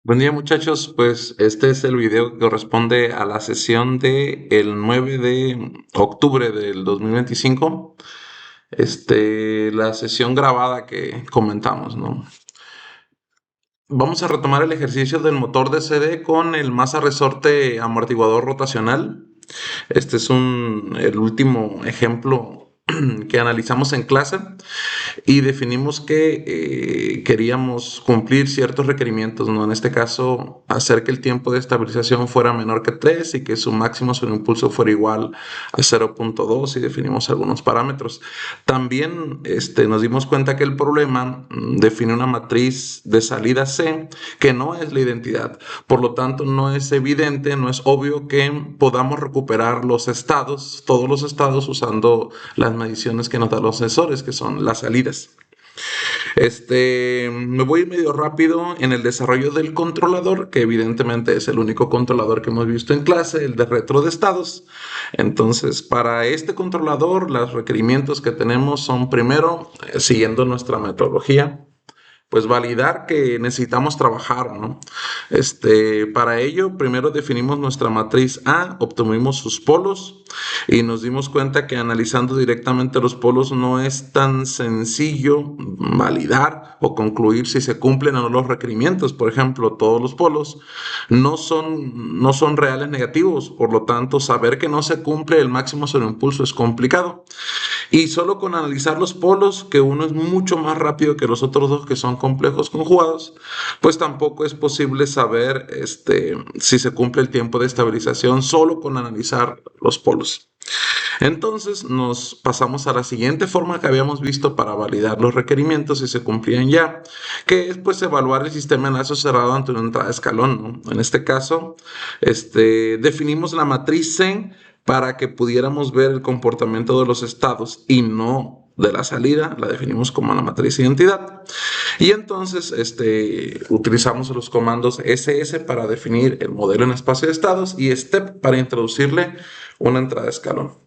Buen día muchachos, pues este es el video que corresponde a la sesión de el 9 de octubre del 2025, la sesión grabada que comentamos, ¿no? Vamos a retomar el ejercicio del motor de CD con el masa resorte amortiguador rotacional. Este es el último ejemplo que analizamos en clase y definimos que queríamos cumplir ciertos requerimientos, ¿no? En este caso, hacer que el tiempo de estabilización fuera menor que 3 y que su máximo sobre impulso fuera igual a 0.2 y definimos algunos parámetros. También nos dimos cuenta que el problema define una matriz de salida C que no es la identidad. Por lo tanto, no es evidente, no es obvio que podamos recuperar los estados, todos los estados usando las mediciones que nos dan los sensores, que son las salidas. Me voy medio rápido en el desarrollo del controlador, que evidentemente es el único controlador que hemos visto en clase, el de retro de estados. Entonces, para este controlador, los requerimientos que tenemos son primero, siguiendo nuestra metodología, pues validar que necesitamos trabajar, ¿no? Para ello, primero definimos nuestra matriz A, obtuvimos sus polos y nos dimos cuenta que analizando directamente los polos no es tan sencillo validar o concluir si se cumplen o no los requerimientos. Por ejemplo, todos los polos no son reales negativos, por lo tanto, saber que no se cumple el máximo sobre impulso es complicado. Y solo con analizar los polos, que uno es mucho más rápido que los otros dos que son complejos conjugados, pues tampoco es posible saber si se cumple el tiempo de estabilización solo con analizar los polos. Entonces nos pasamos a la siguiente forma que habíamos visto para validar los requerimientos si se cumplían ya, que es pues evaluar el sistema de enlace cerrado ante una entrada de escalón, ¿no? En este caso, definimos la matriz C para que pudiéramos ver el comportamiento de los estados y no de la salida, la definimos como la matriz identidad. Y entonces utilizamos los comandos SS para definir el modelo en espacio de estados y STEP para introducirle una entrada de escalón.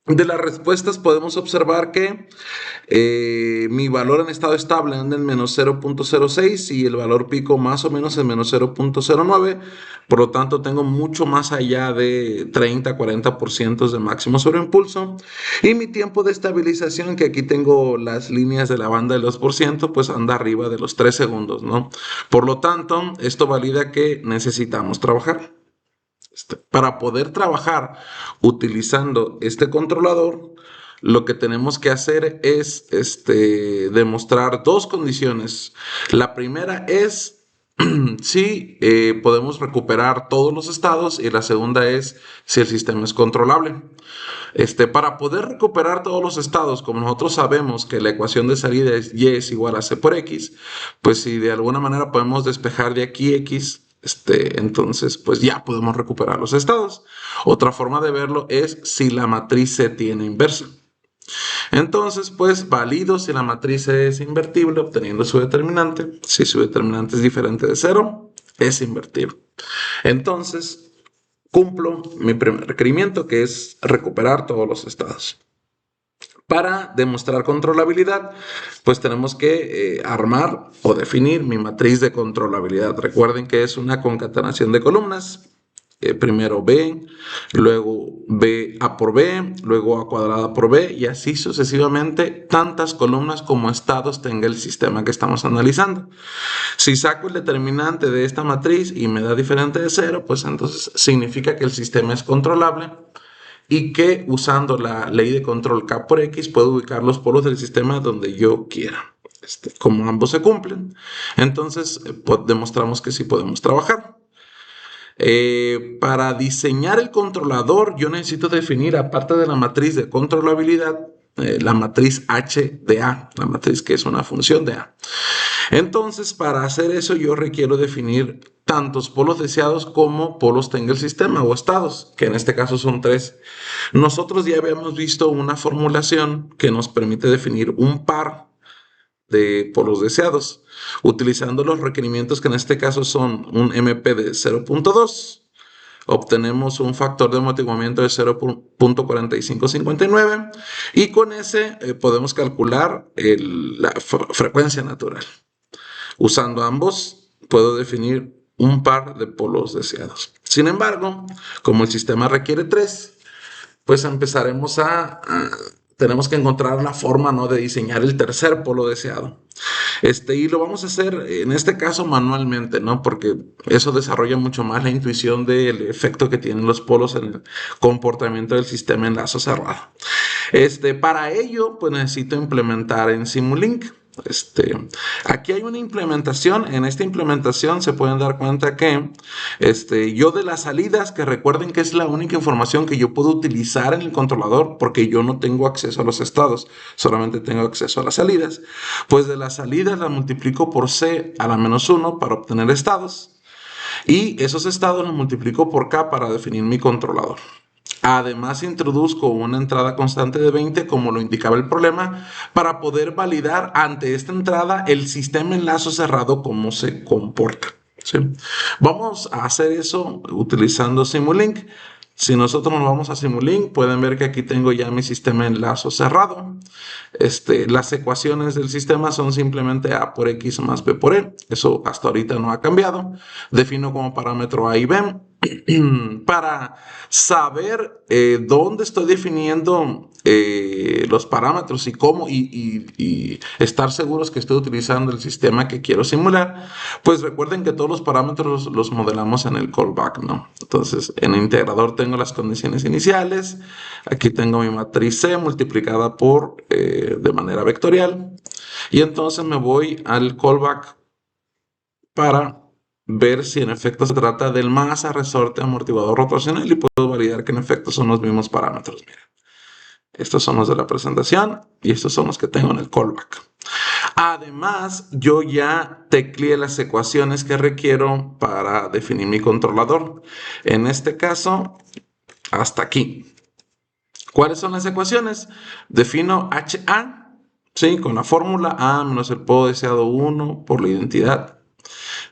De las respuestas podemos observar que mi valor en estado estable anda en menos 0.06 y el valor pico más o menos en menos 0.09. Por lo tanto, tengo mucho más allá de 30-40% de máximo sobreimpulso. Y mi tiempo de estabilización, que aquí tengo las líneas de la banda del 2%, pues anda arriba de los 3 segundos, ¿no? Por lo tanto, esto valida que necesitamos trabajar. Para poder trabajar utilizando este controlador, lo que tenemos que hacer es demostrar dos condiciones. La primera es si podemos recuperar todos los estados y la segunda es si el sistema es controlable. Para poder recuperar todos los estados, como nosotros sabemos que la ecuación de salida es y es igual a c por x, pues si de alguna manera podemos despejar de aquí x, entonces pues ya podemos recuperar los estados. Otra forma de verlo es si la matriz C tiene inversa. Entonces, pues valido si la matriz es invertible obteniendo su determinante. Si su determinante es diferente de 0, es invertible. Entonces, cumplo mi primer requerimiento, que es recuperar todos los estados. Para demostrar controlabilidad, pues tenemos que armar o definir mi matriz de controlabilidad. Recuerden que es una concatenación de columnas. Primero B, luego B A por B, luego A cuadrada por B y así sucesivamente tantas columnas como estados tenga el sistema que estamos analizando. Si saco el determinante de esta matriz y me da diferente de 0, pues entonces significa que el sistema es controlable y que usando la ley de control K por X puedo ubicar los polos del sistema donde yo quiera. Como ambos se cumplen, entonces demostramos que sí podemos trabajar. Para diseñar el controlador, yo necesito definir, aparte de la matriz de controlabilidad, la matriz H de A, la matriz que es una función de A. Entonces, para hacer eso, yo requiero definir tantos polos deseados como polos tenga el sistema o estados, que en este caso son 3. Nosotros ya habíamos visto una formulación que nos permite definir un par de polos deseados, utilizando los requerimientos que en este caso son un MP de 0.2, obtenemos un factor de amortiguamiento de 0.4559 y con ese podemos calcular la frecuencia natural. Usando ambos, puedo definir un par de polos deseados. Sin embargo, como el sistema requiere 3, pues tenemos que encontrar la forma, ¿no?, de diseñar el tercer polo deseado. Y lo vamos a hacer en este caso manualmente, ¿no? Porque eso desarrolla mucho más la intuición del efecto que tienen los polos en el comportamiento del sistema en lazo cerrado. Para ello, pues necesito implementar en Simulink. Aquí hay una implementación. En esta implementación se pueden dar cuenta que yo de las salidas, que recuerden que es la única información que yo puedo utilizar en el controlador, porque yo no tengo acceso a los estados, solamente tengo acceso a las salidas. Pues de las salidas las multiplico por c a la menos 1 para obtener estados. Y esos estados los multiplico por k para definir mi controlador. Además, introduzco una entrada constante de 20, como lo indicaba el problema, para poder validar ante esta entrada el sistema en lazo cerrado, cómo se comporta. ¿Sí? Vamos a hacer eso utilizando Simulink. Si nosotros nos vamos a Simulink, pueden ver que aquí tengo ya mi sistema en lazo cerrado. Las ecuaciones del sistema son simplemente A por X más B por E. Eso hasta ahorita no ha cambiado. Defino como parámetro A y B. Para saber dónde estoy definiendo los parámetros y cómo y estar seguros que estoy utilizando el sistema que quiero simular, pues recuerden que todos los parámetros los modelamos en el callback, ¿no? Entonces, en el integrador tengo las condiciones iniciales, aquí tengo mi matriz C multiplicada por de manera vectorial, y entonces me voy al callback para ver si en efecto se trata del masa, resorte, amortiguador rotacional, y puedo validar que en efecto son los mismos parámetros. Miren, estos son los de la presentación y estos son los que tengo en el callback. Además, yo ya tecleé las ecuaciones que requiero para definir mi controlador. En este caso, hasta aquí. ¿Cuáles son las ecuaciones? Defino HA, ¿sí?, con la fórmula A menos el polo deseado 1 por la identidad,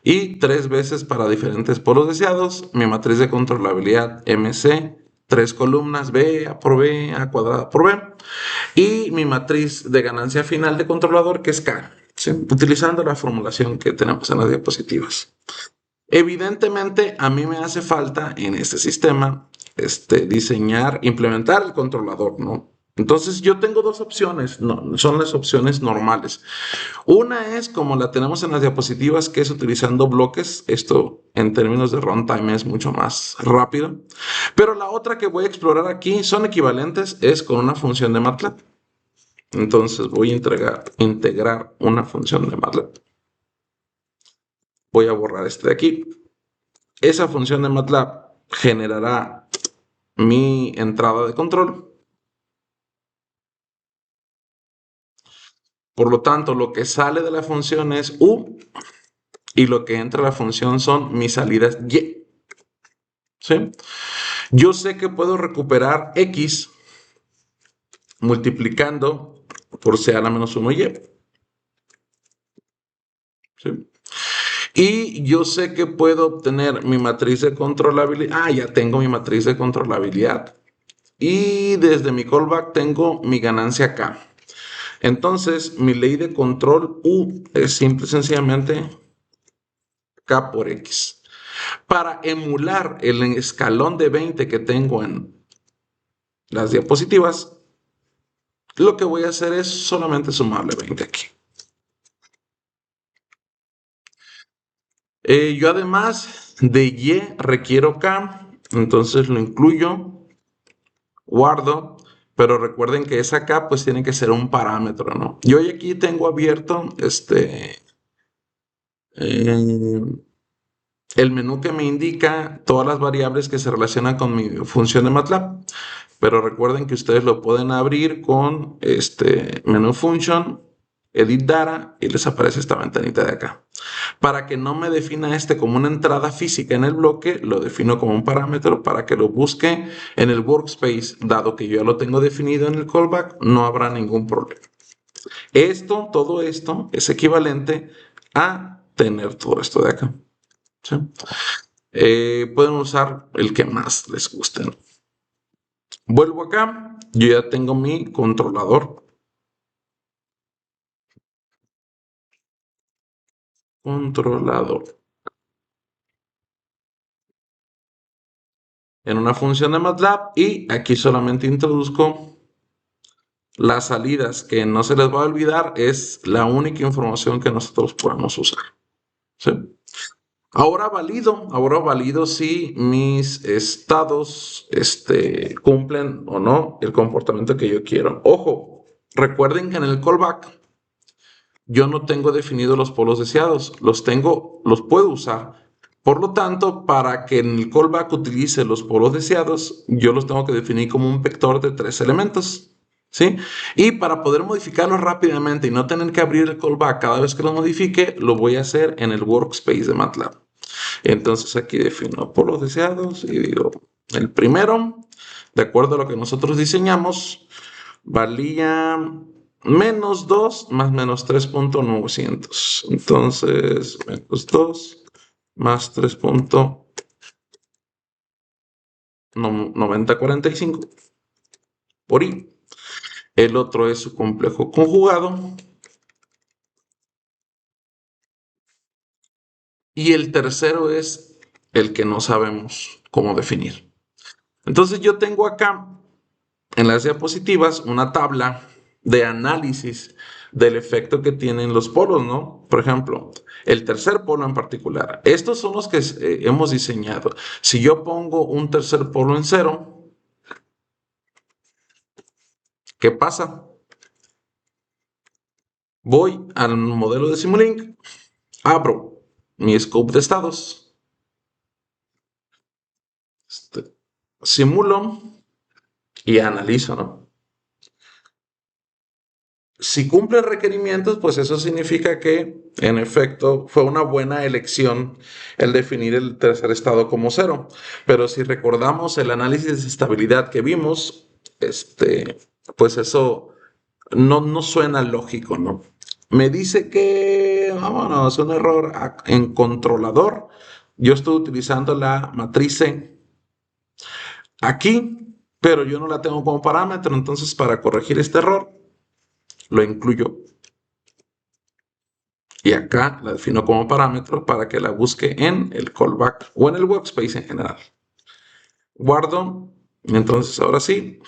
y 3 veces para diferentes polos deseados. Mi matriz de controlabilidad MC, 3 columnas, B, A por B, A cuadrada por B. Y mi matriz de ganancia final de controlador, que es K, ¿sí?, utilizando la formulación que tenemos en las diapositivas. Evidentemente, a mí me hace falta en este sistema diseñar, implementar el controlador, ¿no? Entonces yo tengo dos opciones, no, son las opciones normales. Una es como la tenemos en las diapositivas, que es utilizando bloques. Esto en términos de runtime es mucho más rápido. Pero la otra que voy a explorar aquí son equivalentes, es con una función de MATLAB. Entonces voy a integrar una función de MATLAB. Voy a borrar este de aquí. Esa función de MATLAB generará mi entrada de control. Por lo tanto, lo que sale de la función es U y lo que entra a la función son mis salidas Y. ¿Sí? Yo sé que puedo recuperar X multiplicando por C a la menos 1Y. ¿Sí? Y yo sé que puedo obtener mi matriz de controlabilidad. Ah, ya tengo mi matriz de controlabilidad. Y desde mi callback tengo mi ganancia K. Entonces, mi ley de control U es simple y sencillamente K por X. Para emular el escalón de 20 que tengo en las diapositivas, lo que voy a hacer es solamente sumarle 20 aquí. Yo además de Y requiero K, entonces lo incluyo, guardo, pero recuerden que esa K pues tiene que ser un parámetro, ¿no? Yo aquí tengo abierto el menú que me indica todas las variables que se relacionan con mi función de MATLAB. Pero recuerden que ustedes lo pueden abrir con menú function, edit data, y les aparece esta ventanita de acá. Para que no me defina como una entrada física en el bloque, lo defino como un parámetro para que lo busque en el workspace. Dado que yo ya lo tengo definido en el callback, no habrá ningún problema. Todo esto es equivalente a tener todo esto de acá. ¿Sí? Pueden usar el que más les guste, ¿no? Vuelvo acá, yo ya tengo mi controlador. Controlador. en una función de MATLAB y aquí solamente introduzco las salidas, que no se les va a olvidar, es la única información que nosotros podemos usar. ¿Sí? Ahora valido si mis estados cumplen o no el comportamiento que yo quiero. Ojo, recuerden que en el callback yo no tengo definidos los polos deseados, los puedo usar. Por lo tanto, para que en el callback utilice los polos deseados, yo los tengo que definir como un vector de 3 elementos. ¿Sí? Y para poder modificarlos rápidamente y no tener que abrir el callback cada vez que lo modifique, lo voy a hacer en el workspace de MATLAB. Entonces aquí defino polos deseados y digo, el primero, de acuerdo a lo que nosotros diseñamos, valía menos 2 más menos 3.900. Entonces, menos 2 más 3.9045 por i. El otro es su complejo conjugado. Y el tercero es el que no sabemos cómo definir. Entonces yo tengo acá en las diapositivas una tabla de análisis del efecto que tienen los polos, ¿no? Por ejemplo, el tercer polo en particular. Estos son los que hemos diseñado. Si yo pongo un tercer polo en 0, ¿qué pasa? Voy al modelo de Simulink, abro mi scope de estados, simulo y analizo, ¿no? Si cumple requerimientos, pues eso significa que, en efecto, fue una buena elección el definir el tercer estado como 0. Pero si recordamos el análisis de estabilidad que vimos, pues eso no suena lógico, ¿no? Me dice que, vámonos, un error en controlador. Yo estoy utilizando la matriz C aquí, pero yo no la tengo como parámetro. Entonces, para corregir este error, lo incluyo. Y acá la defino como parámetro para que la busque en el callback o en el workspace en general. Guardo. Entonces ahora sí,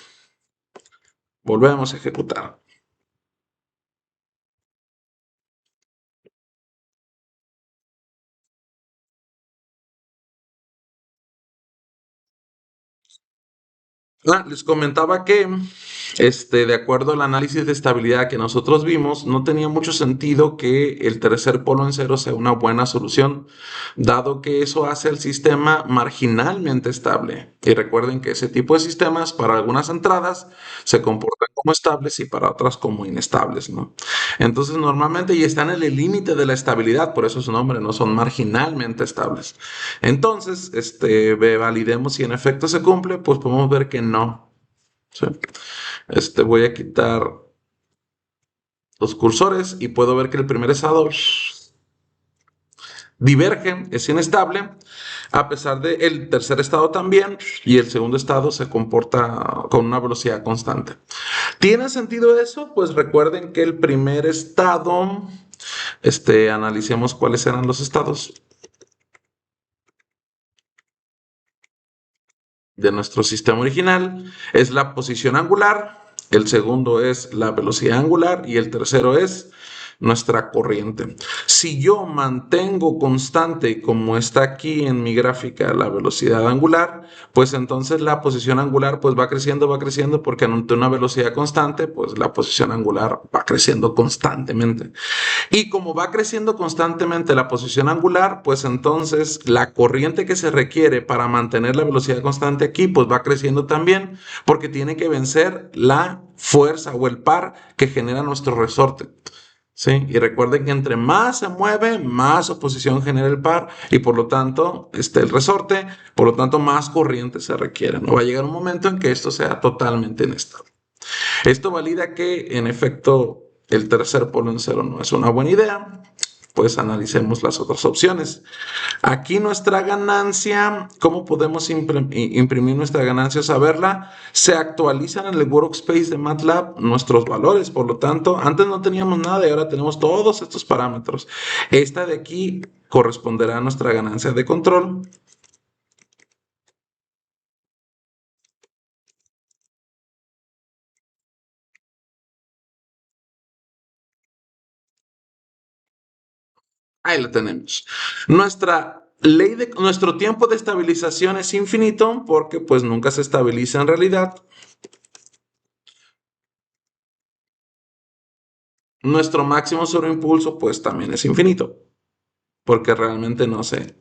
volvemos a ejecutar. Les comentaba que, de acuerdo al análisis de estabilidad que nosotros vimos, no tenía mucho sentido que el tercer polo en 0 sea una buena solución, dado que eso hace al sistema marginalmente estable. Y recuerden que ese tipo de sistemas, para algunas entradas, se comportan como estables y para otras como inestables, ¿no? Entonces, normalmente ya están en el límite de la estabilidad, por eso su nombre, no son marginalmente estables. Entonces, validemos si en efecto se cumple, pues podemos ver que no. ¿Sí? Voy a quitar los cursores y puedo ver que el primer estado diverge, es inestable, a pesar del tercer estado también, y el segundo estado se comporta con una velocidad constante. ¿Tiene sentido eso? Pues recuerden que el primer estado, analicemos cuáles eran los estados de nuestro sistema original. Es la posición angular, el segundo es la velocidad angular y el tercero es nuestra corriente. Si yo mantengo constante, como está aquí en mi gráfica, la velocidad angular, pues entonces la posición angular pues va creciendo, porque ante una velocidad constante, pues la posición angular va creciendo constantemente. Y como va creciendo constantemente la posición angular, pues entonces la corriente que se requiere para mantener la velocidad constante aquí, pues va creciendo también, porque tiene que vencer la fuerza o el par que genera nuestro resorte. ¿Sí? Y recuerden que entre más se mueve, más oposición genera el par y por lo tanto el resorte, por lo tanto más corriente se requiere. No va a llegar un momento en que esto sea totalmente inestable. Esto valida que en efecto el tercer polo en 0 no es una buena idea. Pues analicemos las otras opciones. Aquí nuestra ganancia, ¿cómo podemos imprimir nuestra ganancia? Saberla, se actualizan en el workspace de MATLAB nuestros valores. Por lo tanto, antes no teníamos nada y ahora tenemos todos estos parámetros. Esta de aquí corresponderá a nuestra ganancia de control. Ahí la tenemos. Nuestro tiempo de estabilización es infinito porque pues nunca se estabiliza en realidad. Nuestro máximo sobreimpulso pues también es infinito porque realmente no se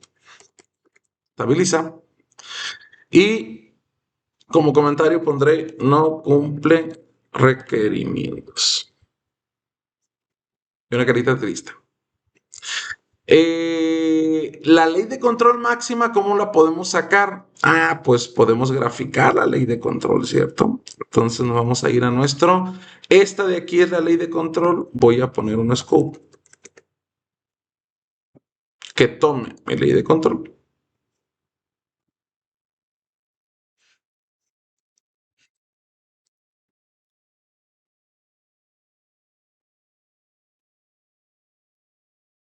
estabiliza. Y como comentario pondré no cumple requerimientos. Y una carita triste. La ley de control máxima, ¿cómo la podemos sacar? Ah, pues podemos graficar la ley de control, ¿cierto? Entonces nos vamos a ir a nuestro. Esta de aquí es la ley de control. Voy a poner un scope que tome mi ley de control.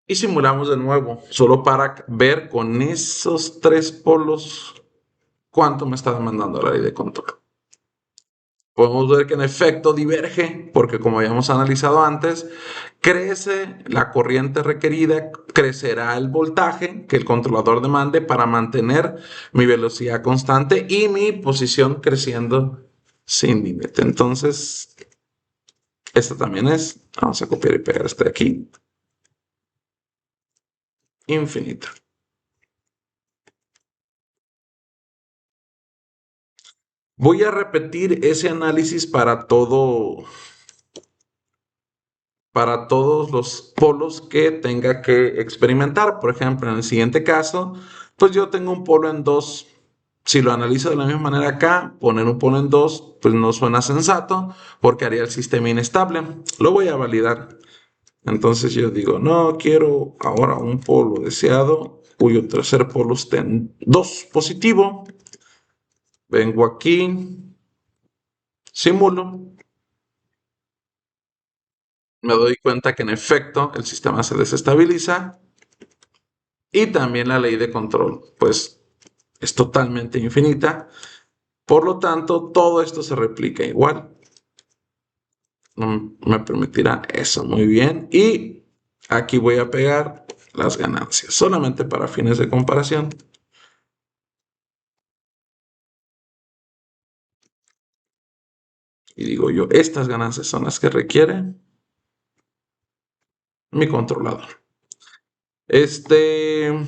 Y simulamos de nuevo, solo para ver con esos tres polos cuánto me está demandando la ley de control. Podemos ver que en efecto diverge, porque como habíamos analizado antes, crece la corriente requerida, crecerá el voltaje que el controlador demande para mantener mi velocidad constante y mi posición creciendo sin límite. Entonces, esta también es, vamos a copiar y pegar este de aquí, infinita. Voy a repetir ese análisis para todos los polos que tenga que experimentar. Por ejemplo, en el siguiente caso, pues yo tengo un polo en 2. Si lo analizo de la misma manera acá, poner un polo en 2, pues no suena sensato porque haría el sistema inestable. Lo voy a validar. Entonces yo digo, no, quiero ahora un polo deseado cuyo tercer polo esté en 2 positivo. Vengo aquí, simulo. Me doy cuenta que en efecto el sistema se desestabiliza. Y también la ley de control, pues es totalmente infinita. Por lo tanto, todo esto se replica igual. Me permitirá eso muy bien. Y aquí voy a pegar las ganancias, solamente para fines de comparación. Y digo yo, estas ganancias son las que requiere mi controlador. ¿Qué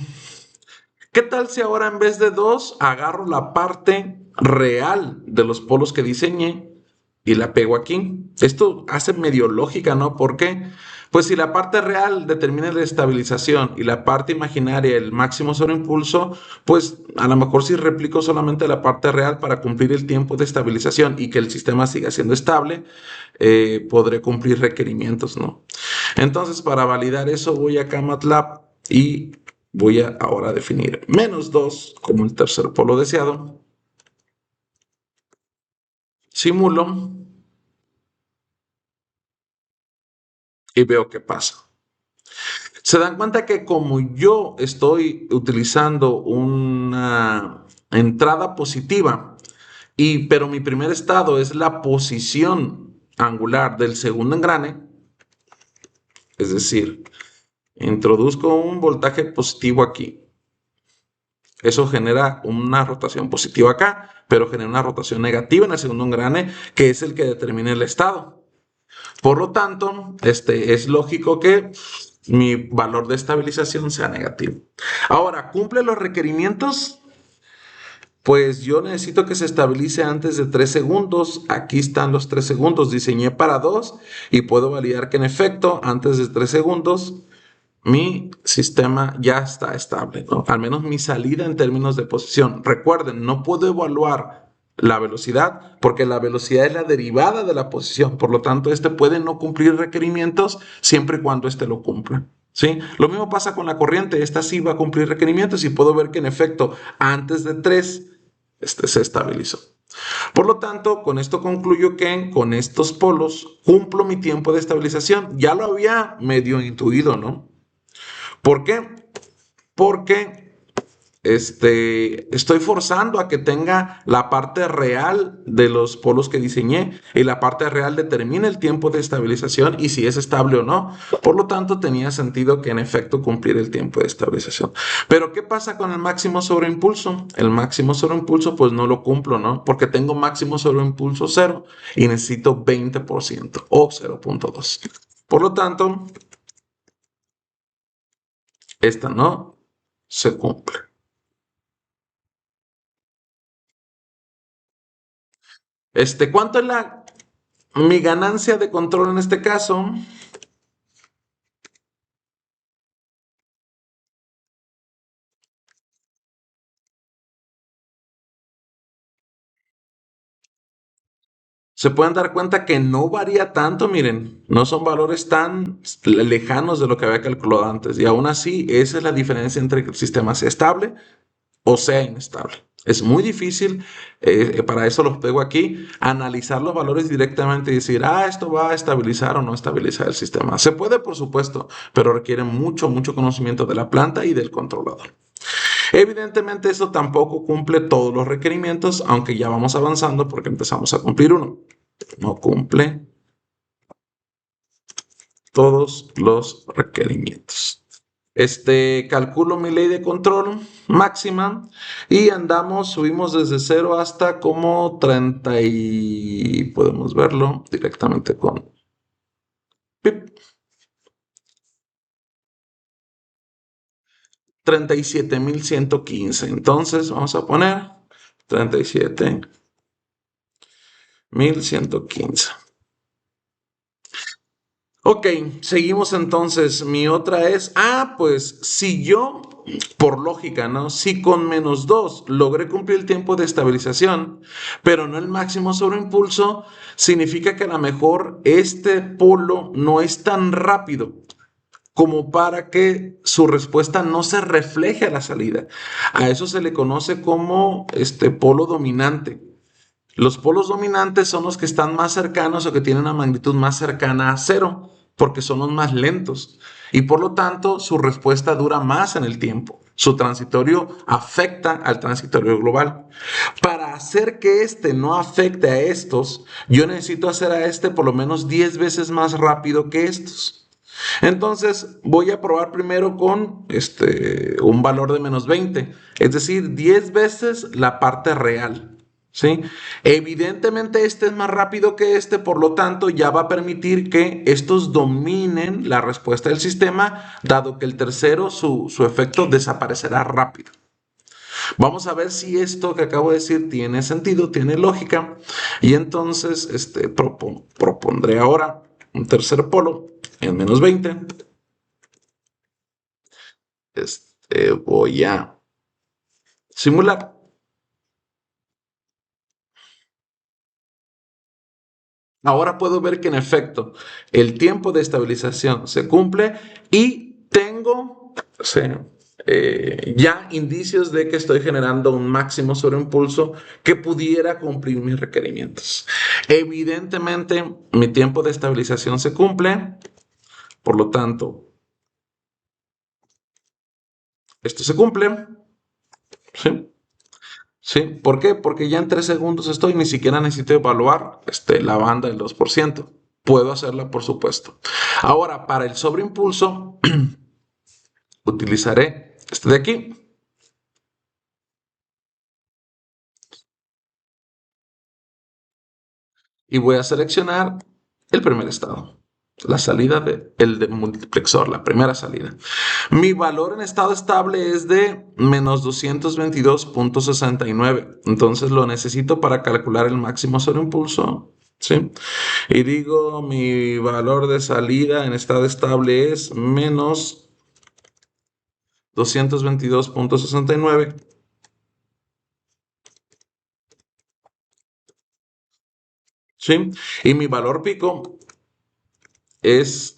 tal si ahora en vez de 2 agarro la parte real de los polos que diseñé y la pego aquí? Esto hace medio lógica, ¿no? ¿Por qué? Pues si la parte real determina la estabilización y la parte imaginaria el máximo sobreimpulso, pues a lo mejor si replico solamente la parte real para cumplir el tiempo de estabilización y que el sistema siga siendo estable, podré cumplir requerimientos, ¿no? Entonces, para validar eso, voy acá a MATLAB y voy a ahora definir -2 como el tercer polo deseado. Simulo y veo qué pasa. Se dan cuenta que como yo estoy utilizando una entrada positiva, pero mi primer estado es la posición angular del segundo engrane, es decir, introduzco un voltaje positivo aquí. Eso genera una rotación positiva acá, pero genera una rotación negativa en el segundo engrane, que es el que determina el estado. Por lo tanto, es lógico que mi valor de estabilización sea negativo. Ahora, ¿cumple los requerimientos? Pues yo necesito que se estabilice antes de 3 segundos. Aquí están los 3 segundos. Diseñé para 2 y puedo validar que en efecto, antes de 3 segundos, mi sistema ya está estable, ¿no? Al menos mi salida en términos de posición. Recuerden, no puedo evaluar la velocidad porque la velocidad es la derivada de la posición. Por lo tanto, este puede no cumplir requerimientos siempre y cuando este lo cumpla. ¿Sí? Lo mismo pasa con la corriente. Esta sí va a cumplir requerimientos y puedo ver que en efecto, antes de 3, se estabilizó. Por lo tanto, con esto concluyo que con estos polos cumplo mi tiempo de estabilización. Ya lo había medio intuido, ¿no? ¿Por qué? Porque estoy forzando a que tenga la parte real de los polos que diseñé y la parte real determina el tiempo de estabilización y si es estable o no. Por lo tanto, tenía sentido que en efecto cumplir el tiempo de estabilización. Pero ¿qué pasa con el máximo sobreimpulso? El máximo sobreimpulso pues no lo cumplo, ¿no? Porque tengo máximo sobreimpulso 0 y necesito 20% o 0,2. Por lo tanto, esta no se cumple. ¿Cuánto es mi ganancia de control en este caso? Se pueden dar cuenta que no varía tanto, miren, no son valores tan lejanos de lo que había calculado antes. Y aún así, esa es la diferencia entre que el sistema sea estable o sea inestable. Es muy difícil, para eso los pego aquí, analizar los valores directamente y decir, esto va a estabilizar o no estabilizar el sistema. Se puede, por supuesto, pero requiere mucho, mucho conocimiento de la planta y del controlador. Evidentemente, esto tampoco cumple todos los requerimientos, aunque ya vamos avanzando porque empezamos a cumplir uno. No cumple todos los requerimientos. Calculo mi ley de control máxima y subimos desde 0 hasta como 30 y podemos verlo directamente con pip, 37,115. Entonces vamos a poner 37,115. Ok, seguimos entonces. Mi otra es, pues si yo, por lógica, ¿no? Si con -2 logré cumplir el tiempo de estabilización, pero no el máximo sobreimpulso, significa que a lo mejor este polo no es tan rápido como para que su respuesta no se refleje a la salida. A eso se le conoce como polo dominante. Los polos dominantes son los que están más cercanos o que tienen una magnitud más cercana a 0, porque son los más lentos y por lo tanto su respuesta dura más en el tiempo. Su transitorio afecta al transitorio global. Para hacer que no afecte a estos, yo necesito hacer a por lo menos 10 veces más rápido que estos. Entonces voy a probar primero con un valor de -20, es decir, 10 veces la parte real. ¿Sí? Evidentemente es más rápido que por lo tanto ya va a permitir que estos dominen la respuesta del sistema, dado que el tercero, su efecto desaparecerá rápido. Vamos a ver si esto que acabo de decir tiene sentido, tiene lógica, y entonces propondré ahora un tercer polo en -20. Voy a simular. Ahora puedo ver que en efecto el tiempo de estabilización se cumple y tengo ya indicios de que estoy generando un máximo sobreimpulso que pudiera cumplir mis requerimientos. Evidentemente mi tiempo de estabilización se cumple, por lo tanto esto se cumple. ¿Sí? ¿Sí? ¿Por qué? Porque ya en 3 segundos ni siquiera necesito evaluar la banda del 2%. Puedo hacerla, por supuesto. Ahora, para el sobreimpulso, utilizaré de aquí y voy a seleccionar el primer estado. La salida del multiplexor, la primera salida. Mi valor en estado estable es de -222,69. Entonces lo necesito para calcular el máximo sobreimpulso. ¿Sí? Y digo, mi valor de salida en estado estable es -222,69. ¿Sí? Y mi valor pico es,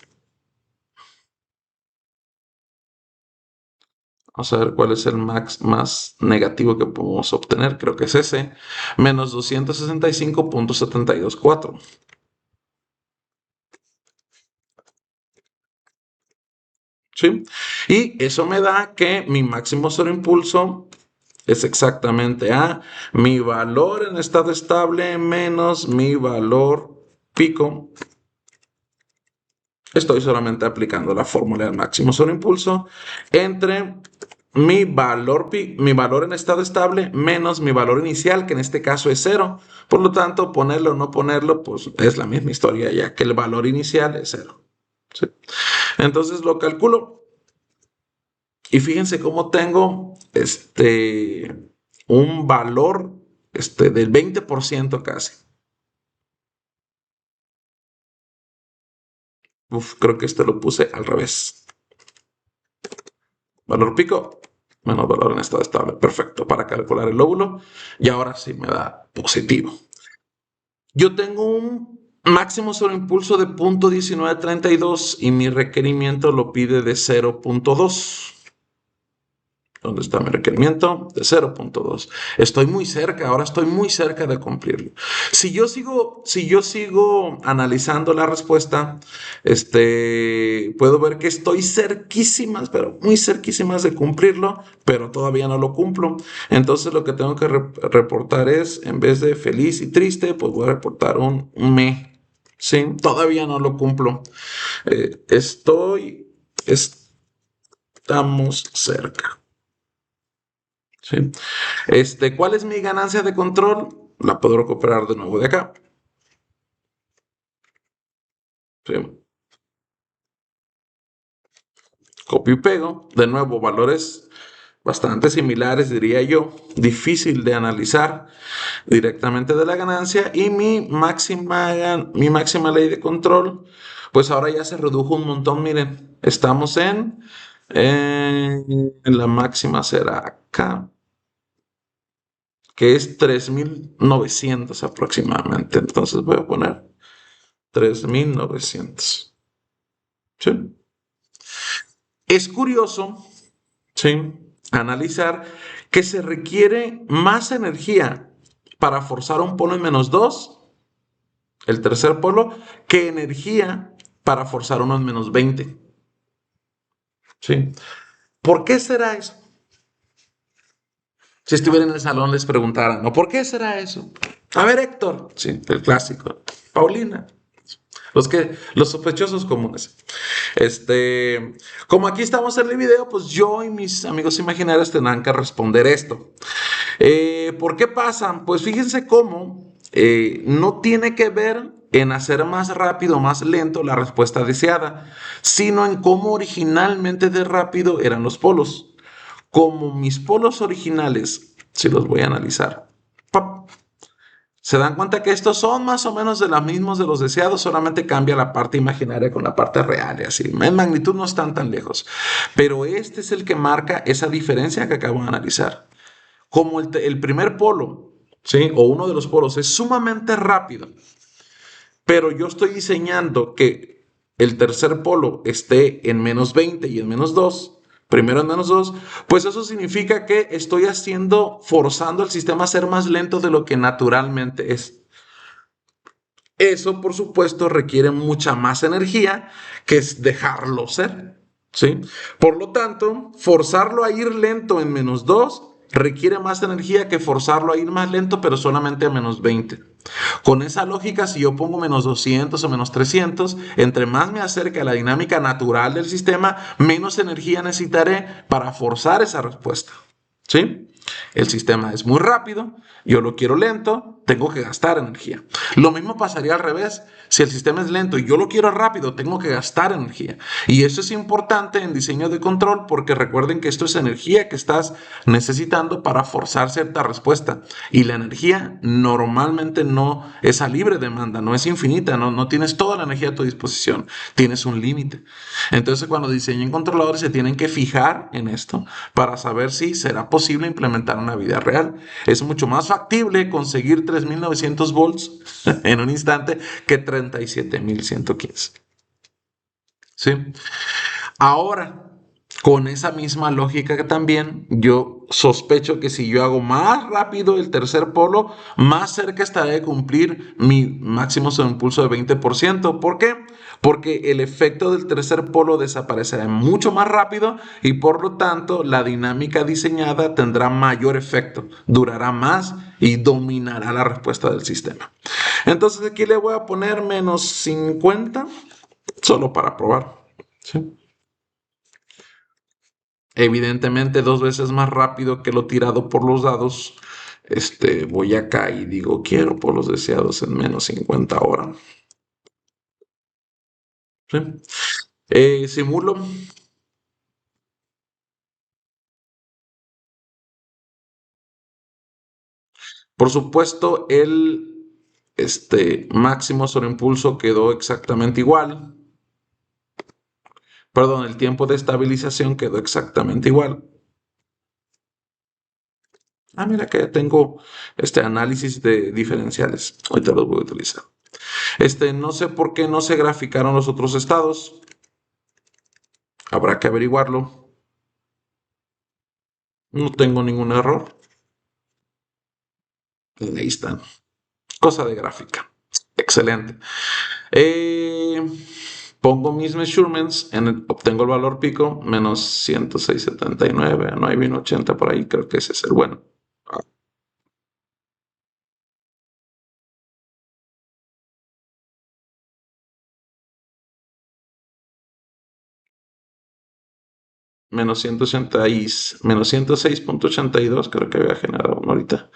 vamos a ver cuál es el max más negativo que podemos obtener, creo que es ese, -265,724. ¿Sí? Y eso me da que mi máximo sobreimpulso es exactamente a mi valor en estado estable menos mi valor pico. Estoy solamente aplicando la fórmula del máximo sobre impulso entre mi valor en estado estable menos mi valor inicial, que en este caso es 0. Por lo tanto, ponerlo o no ponerlo, pues es la misma historia, ya que el valor inicial es 0. ¿Sí? Entonces lo calculo y fíjense cómo tengo un valor del 20% casi. Creo que lo puse al revés. Valor pico menos valor en estado estable. Perfecto, para calcular el lóbulo. Y ahora sí me da positivo. Yo tengo un máximo sobre impulso de 0.1932 y mi requerimiento lo pide de 0.2. ¿Dónde está mi requerimiento? De 0.2. Estoy muy cerca, ahora estoy muy cerca de cumplirlo. Si yo sigo analizando la respuesta, puedo ver que estoy cerquísimas, pero muy cerquísimas de cumplirlo, pero todavía no lo cumplo. Entonces lo que tengo que reportar es, en vez de feliz y triste, pues voy a reportar un me. ¿Sí? Todavía no lo cumplo. Estamos cerca. ¿Sí? ¿Cuál es mi ganancia de control? La puedo recuperar de nuevo de acá. ¿Sí? Copio y pego. De nuevo, valores bastante similares, diría yo. Difícil de analizar directamente de la ganancia. Y mi máxima ley de control, pues ahora ya se redujo un montón. Miren, estamos en la máxima será acá, que es 3.900 aproximadamente. Entonces voy a poner 3.900. ¿Sí? Es curioso, ¿sí?, analizar que se requiere más energía para forzar un polo en -2, el tercer polo, que energía para forzar uno en -20. ¿Sí? ¿Por qué será eso? Si estuviera en el salón les preguntaran, ¿no? ¿Por qué será eso? A ver, Héctor, sí, el clásico. Paulina, los sospechosos comunes. Como aquí estamos en el video, pues yo y mis amigos imaginarios tendrán que responder esto. ¿Por qué pasan? Pues fíjense cómo no tiene que ver en hacer más rápido o más lento la respuesta deseada, sino en cómo originalmente de rápido eran los polos. Como mis polos originales, si los voy a analizar, ¡pap!, se dan cuenta que estos son más o menos de los mismos de los deseados, solamente cambia la parte imaginaria con la parte real y así. En magnitud no están tan lejos, pero este es el que marca esa diferencia que acabo de analizar. Como el primer polo, ¿sí?, o uno de los polos es sumamente rápido, pero yo estoy diseñando que el tercer polo esté en -20 y en -2, primero en -2, pues eso significa que estoy forzando al sistema a ser más lento de lo que naturalmente es. Eso, por supuesto, requiere mucha más energía que es dejarlo ser, ¿sí? Por lo tanto, forzarlo a ir lento en -2 requiere más energía que forzarlo a ir más lento, pero solamente a -20. Con esa lógica, si yo pongo -200 o -300, entre más me acerque a la dinámica natural del sistema, menos energía necesitaré para forzar esa respuesta, ¿sí? El sistema es muy rápido, yo lo quiero lento, tengo que gastar energía. Lo mismo pasaría al revés. Si el sistema es lento y yo lo quiero rápido, tengo que gastar energía. Y eso es importante en diseño de control porque recuerden que esto es energía que estás necesitando para forzar cierta respuesta. Y la energía normalmente no es a libre demanda, no es infinita, no tienes toda la energía a tu disposición, tienes un límite. Entonces cuando diseñen controladores se tienen que fijar en esto para saber si será posible implementar una vida real. Es mucho más factible conseguir 3.900 volts en un instante que 37.115. ¿Sí? Ahora, Con esa misma lógica que también, yo sospecho que si yo hago más rápido el tercer polo, más cerca estaré de cumplir mi máximo impulso de 20%. ¿Por qué? Porque el efecto del tercer polo desaparecerá mucho más rápido y por lo tanto la dinámica diseñada tendrá mayor efecto, durará más y dominará la respuesta del sistema. Entonces aquí le voy a poner -50 solo para probar. ¿Sí? Evidentemente 2 veces más rápido que lo tirado por los dados. Voy acá y digo, quiero por los deseados en -50 ahora. ¿Sí? Simulo. Por supuesto, el máximo sobreimpulso quedó exactamente igual. Perdón, el tiempo de estabilización quedó exactamente igual. Ah, mira que tengo este análisis de diferenciales. Ahorita los voy a utilizar. No sé por qué no se graficaron los otros estados. Habrá que averiguarlo. No tengo ningún error. Ahí están. Cosa de gráfica. Excelente. Eh, Pongo mis measurements, obtengo el valor pico, -106,79. No hay bien 80 por ahí, creo que ese es el bueno. Ah, -180 y -106,82 creo que había generado uno ahorita.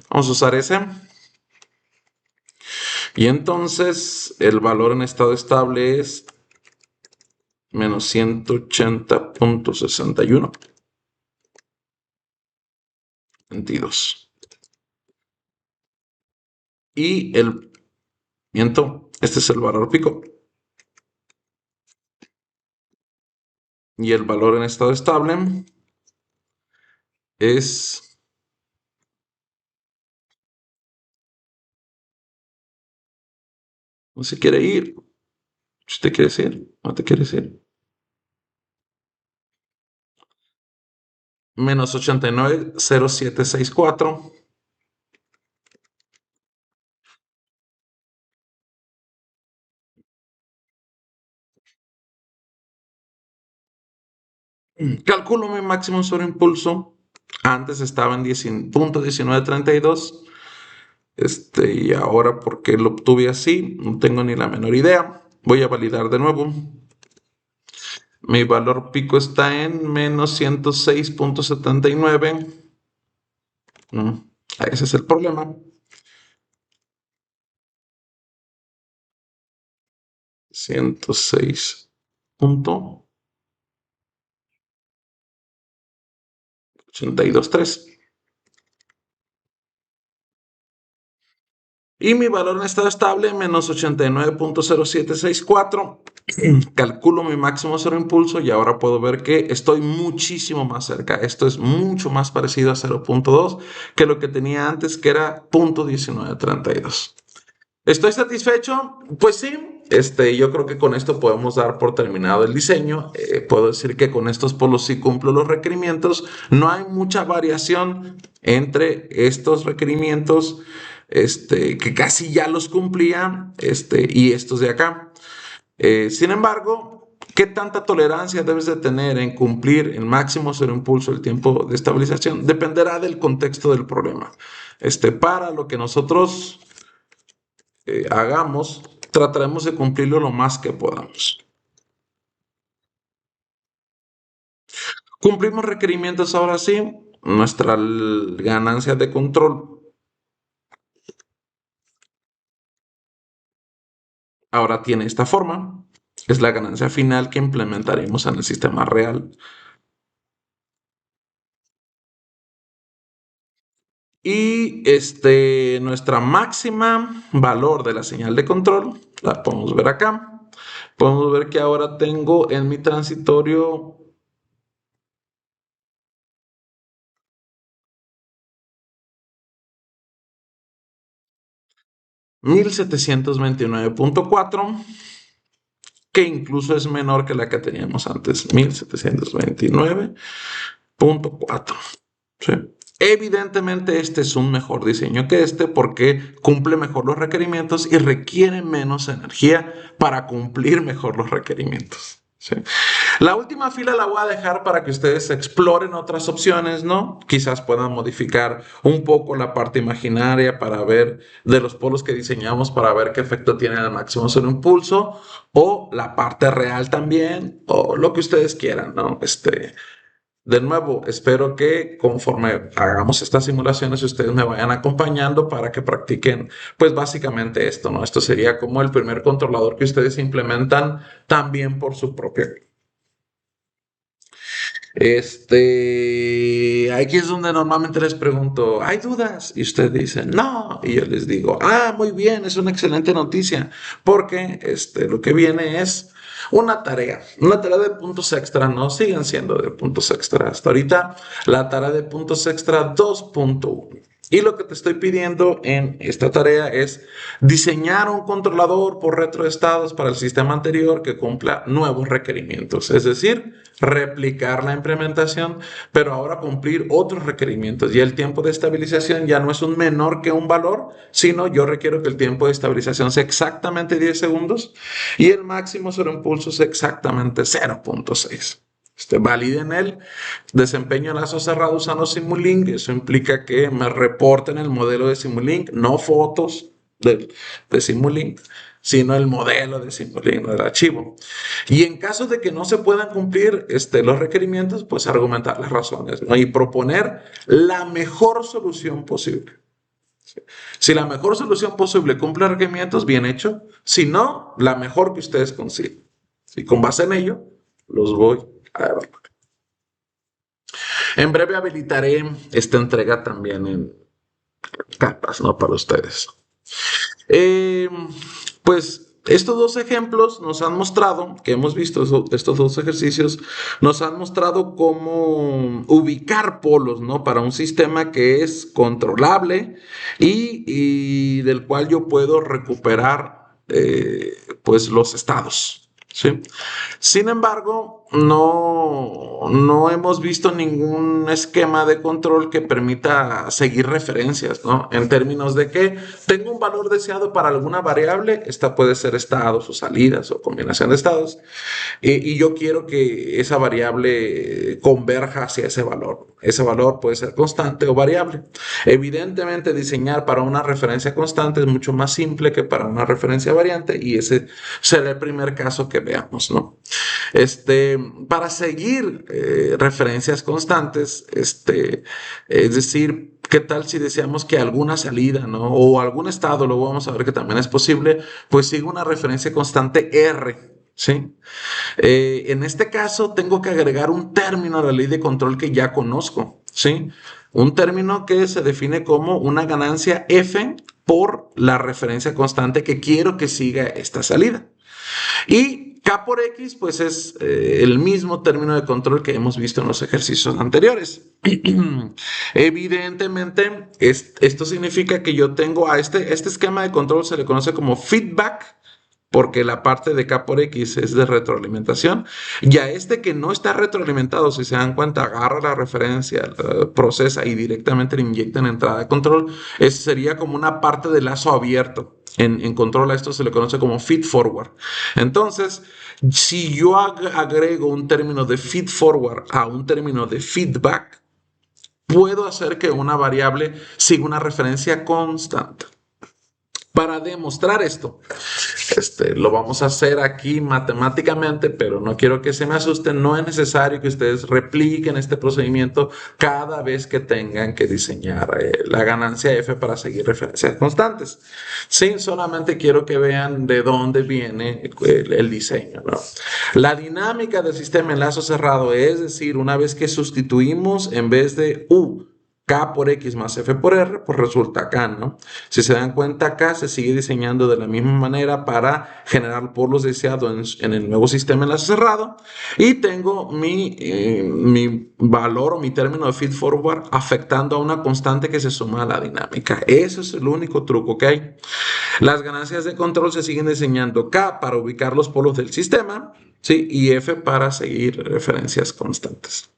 Vamos a usar ese. Y entonces el valor en estado estable es -180,61. 22. Y el miento, este es el valor pico. Y el valor en estado estable es, no se quiere ir. Si usted quiere ir, no te quiere ir. -89,0764. Calculo mi máximo sobre impulso. Antes estaba en 10,1932. Y ahora, ¿por qué lo obtuve así? No tengo ni la menor idea. Voy a validar de nuevo. Mi valor pico está en -106,79. Ese es el problema. 106,823. Y mi valor en estado estable, -89,0764. Calculo mi máximo cero impulso y ahora puedo ver que estoy muchísimo más cerca. Esto es mucho más parecido a 0,2 que lo que tenía antes, que era 0,1932. ¿Estoy satisfecho? Pues sí. Yo creo que con esto podemos dar por terminado el diseño. Puedo decir que con estos polos sí cumplo los requerimientos. No hay mucha variación entre estos requerimientos, que casi ya los cumplía, y estos de acá. Sin embargo, ¿qué tanta tolerancia debes de tener en cumplir el máximo cero impulso, el tiempo de estabilización? Dependerá del contexto del problema. Para lo que nosotros hagamos, trataremos de cumplirlo lo más que podamos. Cumplimos requerimientos ahora sí, nuestra ganancia de control ahora tiene esta forma, es la ganancia final que implementaremos en el sistema real. Y nuestra máxima valor de la señal de control, la podemos ver acá. Podemos ver que ahora tengo en mi transitorio 1729,4. que incluso es menor que la que teníamos antes, 1729.4. ¿Sí? Evidentemente este es un mejor diseño que este porque cumple mejor los requerimientos y requiere menos energía para cumplir mejor los requerimientos. ¿Sí? La última fila la voy a dejar para que ustedes exploren otras opciones, ¿no? Quizás puedan modificar un poco la parte imaginaria para ver de los polos que diseñamos para ver qué efecto tiene el máximo sobre impulso o la parte real también o lo que ustedes quieran, ¿no? De nuevo, espero que conforme hagamos estas simulaciones ustedes me vayan acompañando para que practiquen, pues básicamente esto, ¿no? Esto sería como el primer controlador que ustedes implementan también por su propia. Aquí es donde normalmente les pregunto, ¿hay dudas? Y ustedes dicen, no. Y yo les digo, muy bien, es una excelente noticia, porque lo que viene es una tarea de puntos extra, no siguen siendo de puntos extra. Hasta ahorita, la tarea de puntos extra 2.1. Y lo que te estoy pidiendo en esta tarea es diseñar un controlador por retroestados para el sistema anterior que cumpla nuevos requerimientos. Es decir, replicar la implementación, pero ahora cumplir otros requerimientos. Y el tiempo de estabilización ya no es un menor que un valor, sino yo requiero que el tiempo de estabilización sea exactamente 10 segundos y el máximo sobre impulso sea exactamente 0.6. Validen el desempeño en lazo cerrado usando Simulink. Eso implica que me reporten el modelo de Simulink, no fotos de Simulink, sino el modelo de Simulink, del archivo. Y en caso de que no se puedan cumplir los requerimientos, pues argumentar las razones, ¿no? Y proponer la mejor solución posible. Si la mejor solución posible cumple requerimientos, bien hecho. Si no, la mejor que ustedes consigan. Y con base en ello, los voy a evaluar. En breve habilitaré esta entrega también en capas, ¿no? Para ustedes. Pues estos dos ejemplos nos han mostrado, que hemos visto estos dos ejercicios, nos han mostrado cómo ubicar polos, ¿no? Para un sistema que es controlable y del cual yo puedo recuperar pues los estados, ¿sí? Sin embargo, no hemos visto ningún esquema de control que permita seguir referencias, ¿no? En términos de que tengo un valor deseado para alguna variable, esta puede ser estados o salidas o combinación de estados, y yo quiero que esa variable converja hacia ese valor. Ese valor puede ser constante o variable. Evidentemente, diseñar para una referencia constante es mucho más simple que para una referencia variante y ese será el primer caso que veamos, ¿no? Para seguir referencias constantes, es decir, ¿qué tal si deseamos que alguna salida, ¿no? O algún estado, luego vamos a ver que también es posible, pues siga una referencia constante R, ¿sí? En este caso tengo que agregar un término a la ley de control que ya conozco, ¿sí? Un término que se define como una ganancia F por la referencia constante que quiero que siga esta salida. Y K por X, pues es el mismo término de control que hemos visto en los ejercicios anteriores. Evidentemente, esto significa que yo tengo a este esquema de control se le conoce como feedback, porque la parte de K por X es de retroalimentación, y a que no está retroalimentado, si se dan cuenta, agarra la referencia, la procesa y directamente le inyecta en entrada de control, ese sería como una parte de lazo abierto. En control a esto se le conoce como feed forward. Entonces, si yo agrego un término de feed forward a un término de feedback, puedo hacer que una variable siga una referencia constante. Para demostrar esto, lo vamos a hacer aquí matemáticamente, pero no quiero que se me asusten. No es necesario que ustedes repliquen este procedimiento cada vez que tengan que diseñar la ganancia F para seguir referencias constantes. Sí, solamente quiero que vean de dónde viene el diseño, ¿no? La dinámica del sistema en lazo cerrado es decir, una vez que sustituimos en vez de U K por X más F por R, pues resulta K, ¿no? Si se dan cuenta, K se sigue diseñando de la misma manera para generar por los deseados en el nuevo sistema enlace cerrado. Y tengo mi valor o mi término de feed forward afectando a una constante que se suma a la dinámica. Eso es el único truco que hay. Las ganancias de control se siguen diseñando K para ubicar los polos del sistema, ¿sí? Y F para seguir referencias constantes.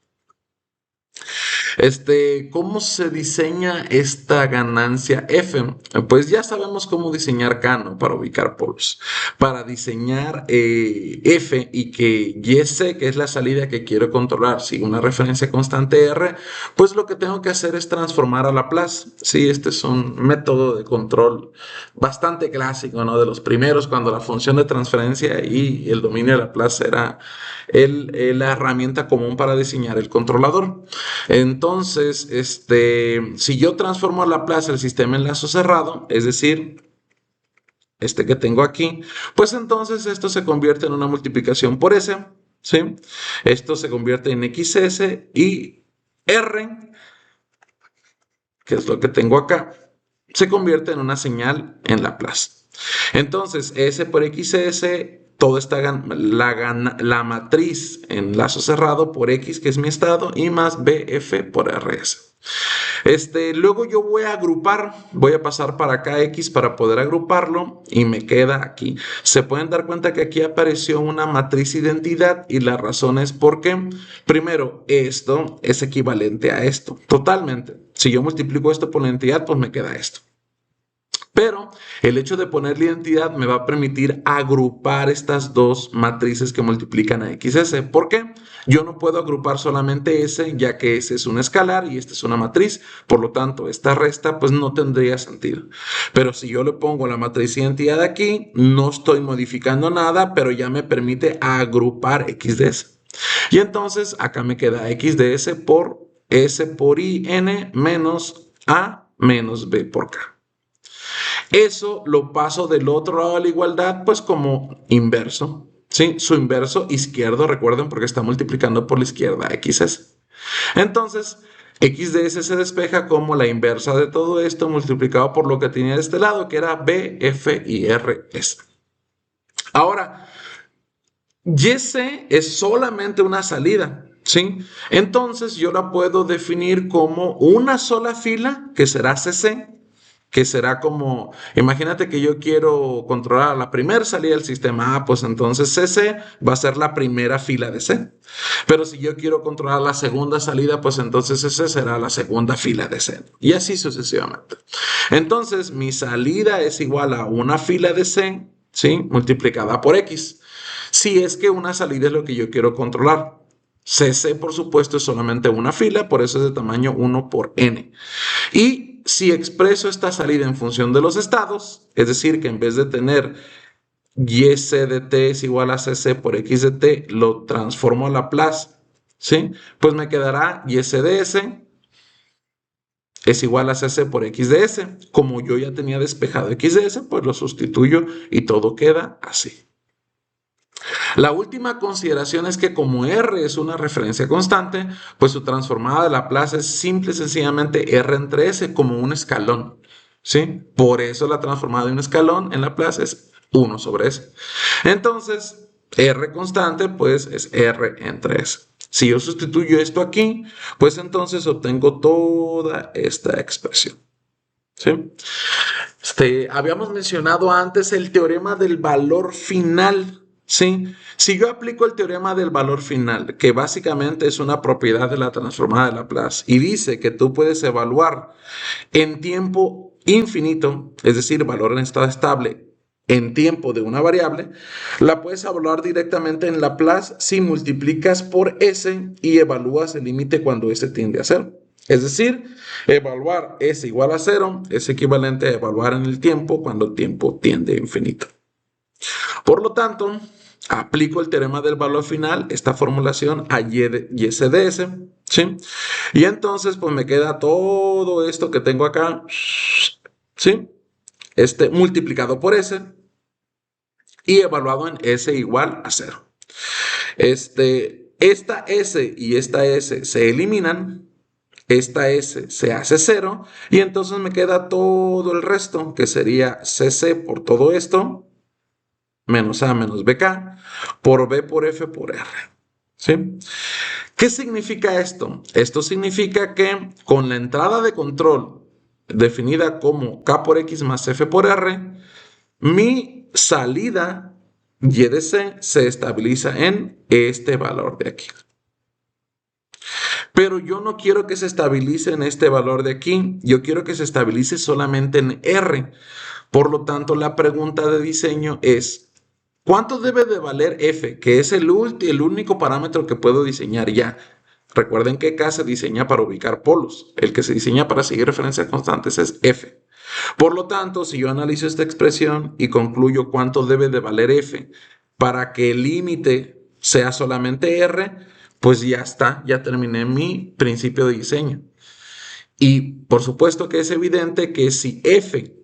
¿Cómo se diseña esta ganancia F? Pues ya sabemos cómo diseñar K, ¿no? Para ubicar polos. Para diseñar F y que Y sé que es la salida que quiero controlar, si una referencia constante R, pues lo que tengo que hacer es transformar a Laplace. Sí, este es un método de control bastante clásico, ¿no? De los primeros, cuando la función de transferencia y el dominio de Laplace era la herramienta común para diseñar el controlador. Entonces, si yo transformo a Laplace el sistema en lazo cerrado, es decir, este que tengo aquí, pues entonces esto se convierte en una multiplicación por S, ¿sí? Esto se convierte en XS y R, que es lo que tengo acá, se convierte en una señal en Laplace. Entonces, S por XS, todo está la matriz en lazo cerrado por X, que es mi estado, y más BF por RS. Luego yo voy a agrupar, voy a pasar para acá X para poder agruparlo y me queda aquí. Se pueden dar cuenta que aquí apareció una matriz identidad y la razón es porque, primero, esto es equivalente a esto, totalmente. Si yo multiplico esto por la identidad, pues me queda esto. Pero el hecho de poner la identidad me va a permitir agrupar estas dos matrices que multiplican a XS. ¿Por qué? Yo no puedo agrupar solamente S, ya que S es un escalar y esta es una matriz. Por lo tanto, esta resta pues no tendría sentido. Pero si yo le pongo la matriz identidad aquí, no estoy modificando nada, pero ya me permite agrupar X de S. Y entonces acá me queda X de S por S por I n menos A menos B por K. Eso lo paso del otro lado de la igualdad, pues como inverso. ¿Sí? Su inverso izquierdo, recuerden, porque está multiplicando por la izquierda XS. Entonces, X de S se despeja como la inversa de todo esto multiplicado por lo que tenía de este lado, que era B, F y R, S. Ahora, YC es solamente una salida, ¿sí? Entonces, yo la puedo definir como una sola fila, que será CC, que será como, imagínate que yo quiero controlar la primera salida del sistema, pues entonces CC va a ser la primera fila de C. Pero si yo quiero controlar la segunda salida, pues entonces CC será la segunda fila de C. Y así sucesivamente. Entonces mi salida es igual a una fila de C, ¿sí? Multiplicada por X. Si es que una salida es lo que yo quiero controlar. CC, por supuesto, es solamente una fila, por eso es de tamaño 1 por N. Y si expreso esta salida en función de los estados, es decir, que en vez de tener YC de t es igual a CC por X de t, lo transformo a Laplace, ¿sí? Pues me quedará YC de S es igual a CC por X de S. Como yo ya tenía despejado X de S, pues lo sustituyo y todo queda así. La última consideración es que como R es una referencia constante, pues su transformada de Laplace es simple y sencillamente R entre S como un escalón, ¿sí? Por eso la transformada de un escalón en Laplace es 1 sobre S. Entonces, R constante pues es R entre S. Si yo sustituyo esto aquí, pues entonces obtengo toda esta expresión, ¿sí? Habíamos mencionado antes el teorema del valor final. ¿Sí? Si yo aplico el teorema del valor final, que básicamente es una propiedad de la transformada de Laplace, y dice que tú puedes evaluar en tiempo infinito, es decir, valor en estado estable, en tiempo de una variable, la puedes evaluar directamente en Laplace si multiplicas por S y evalúas el límite cuando S tiende a 0. Es decir, evaluar S igual a 0 es equivalente a evaluar en el tiempo cuando el tiempo tiende a infinito. Por lo tanto, aplico el teorema del valor final, esta formulación a YC de S, ¿sí? Y entonces, pues me queda todo esto que tengo acá, ¿sí? Multiplicado por S y evaluado en S igual a 0. Esta S y esta S se eliminan esta S se hace 0 y entonces me queda todo el resto, que sería CC por todo esto, menos A menos BK, por B por F por R. ¿Sí? ¿Qué significa esto? Esto significa que con la entrada de control definida como K por X más F por R, mi salida Y de C se estabiliza en este valor de aquí. Pero yo no quiero que se estabilice en este valor de aquí, yo quiero que se estabilice solamente en R. Por lo tanto, la pregunta de diseño es, ¿cuánto debe de valer F? Que es el único parámetro que puedo diseñar ya. Recuerden que K se diseña para ubicar polos. El que se diseña para seguir referencias constantes es F. Por lo tanto, si yo analizo esta expresión y concluyo cuánto debe de valer F para que el límite sea solamente R, pues ya está, ya terminé mi principio de diseño. Y por supuesto que es evidente que si F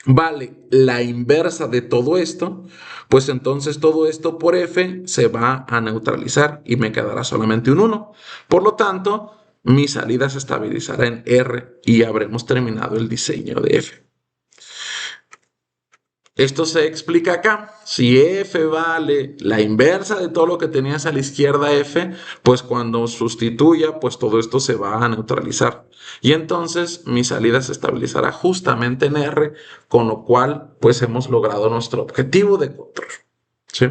vale la inversa de todo esto, pues entonces todo esto por F se va a neutralizar y me quedará solamente un 1. Por lo tanto, mi salida se estabilizará en R y habremos terminado el diseño de F. Esto se explica acá. Si F vale la inversa de todo lo que tenías a la izquierda F, pues cuando sustituya, pues todo esto se va a neutralizar. Y entonces mi salida se estabilizará justamente en R, con lo cual pues hemos logrado nuestro objetivo de control. ¿Sí?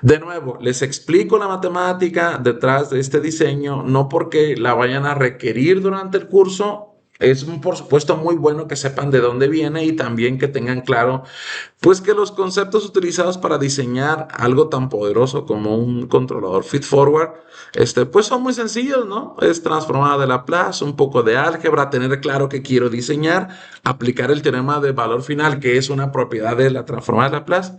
De nuevo, les explico la matemática detrás de este diseño, no porque la vayan a requerir durante el curso. Es por supuesto muy bueno que sepan de dónde viene y también que tengan claro pues que los conceptos utilizados para diseñar algo tan poderoso como un controlador feed-forward, pues son muy sencillos, ¿no? Es transformada de Laplace, un poco de álgebra, tener claro qué quiero diseñar, aplicar el teorema de valor final, que es una propiedad de la transformada de Laplace,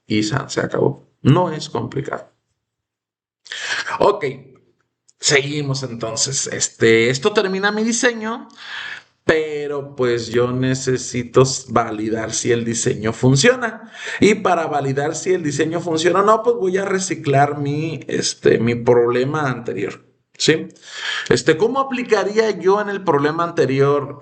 y se acabó. No es complicado. Ok, seguimos entonces. Esto termina mi diseño. Pero pues yo necesito validar si el diseño funciona. Y para validar si el diseño funciona o no, pues voy a reciclar mi problema anterior. ¿Sí? ¿Cómo aplicaría yo en el problema anterior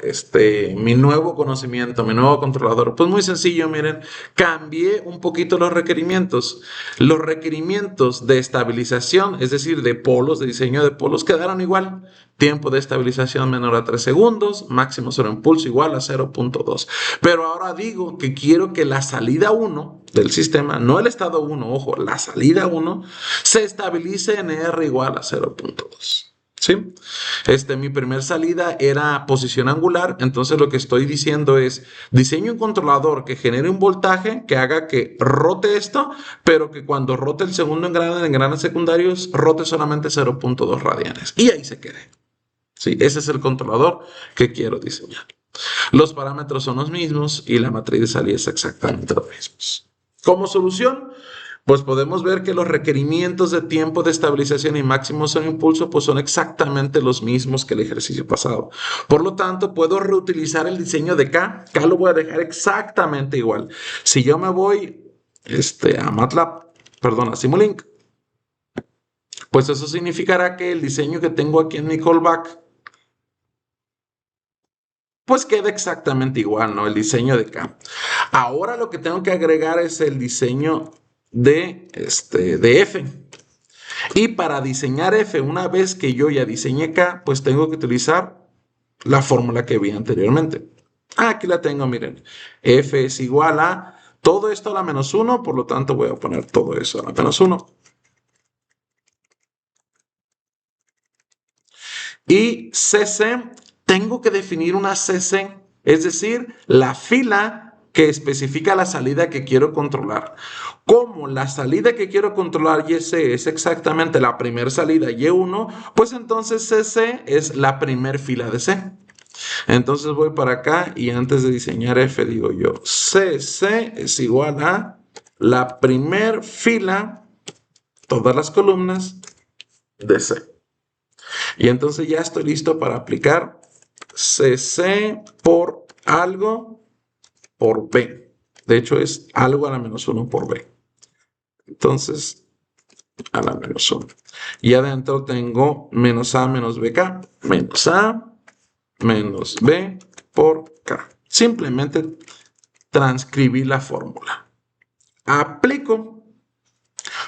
mi nuevo conocimiento, mi nuevo controlador? Pues muy sencillo, miren, cambié un poquito los requerimientos. Los requerimientos de estabilización, es decir, de polos, de diseño de polos, quedaron igual. Tiempo de estabilización menor a 3 segundos, máximo cero impulso igual a 0.2. Pero ahora digo que quiero que la salida 1 del sistema, no el estado 1, ojo, la salida 1, se estabilice en R igual a 0.2. ¿Sí? Mi primer salida era posición angular, entonces lo que estoy diciendo es diseño un controlador que genere un voltaje que haga que rote esto, pero que cuando rote el segundo engrane en engranes secundarios rote solamente 0.2 radianes y ahí se quede. Sí, ese es el controlador que quiero diseñar. Los parámetros son los mismos y la matriz de salida es exactamente los mismos. Como solución, pues podemos ver que los requerimientos de tiempo de estabilización y máximo cero impulso pues son exactamente los mismos que el ejercicio pasado. Por lo tanto, puedo reutilizar el diseño de K. K lo voy a dejar exactamente igual. Si yo me voy a MATLAB, perdón, a Simulink, pues eso significará que el diseño que tengo aquí en mi callback pues queda exactamente igual, ¿no? El diseño de K. Ahora lo que tengo que agregar es el diseño de F. Y para diseñar F, una vez que yo ya diseñé K, pues tengo que utilizar la fórmula que vi anteriormente. Aquí la tengo, miren. F es igual a todo esto a la menos 1, por lo tanto voy a poner todo eso a la menos 1. Y CC, tengo que definir una CC, es decir, la fila que especifica la salida que quiero controlar. Como la salida que quiero controlar YC es exactamente la primera salida Y1, pues entonces CC es la primera fila de C. Entonces voy para acá y antes de diseñar F digo yo, CC es igual a la primera fila, todas las columnas de C. Y entonces ya estoy listo para aplicar CC por algo por B. De hecho es algo a la menos 1 por B. Entonces a la menos 1. Y adentro tengo menos A menos BK. Menos A menos B por K. Simplemente transcribí la fórmula. Aplico.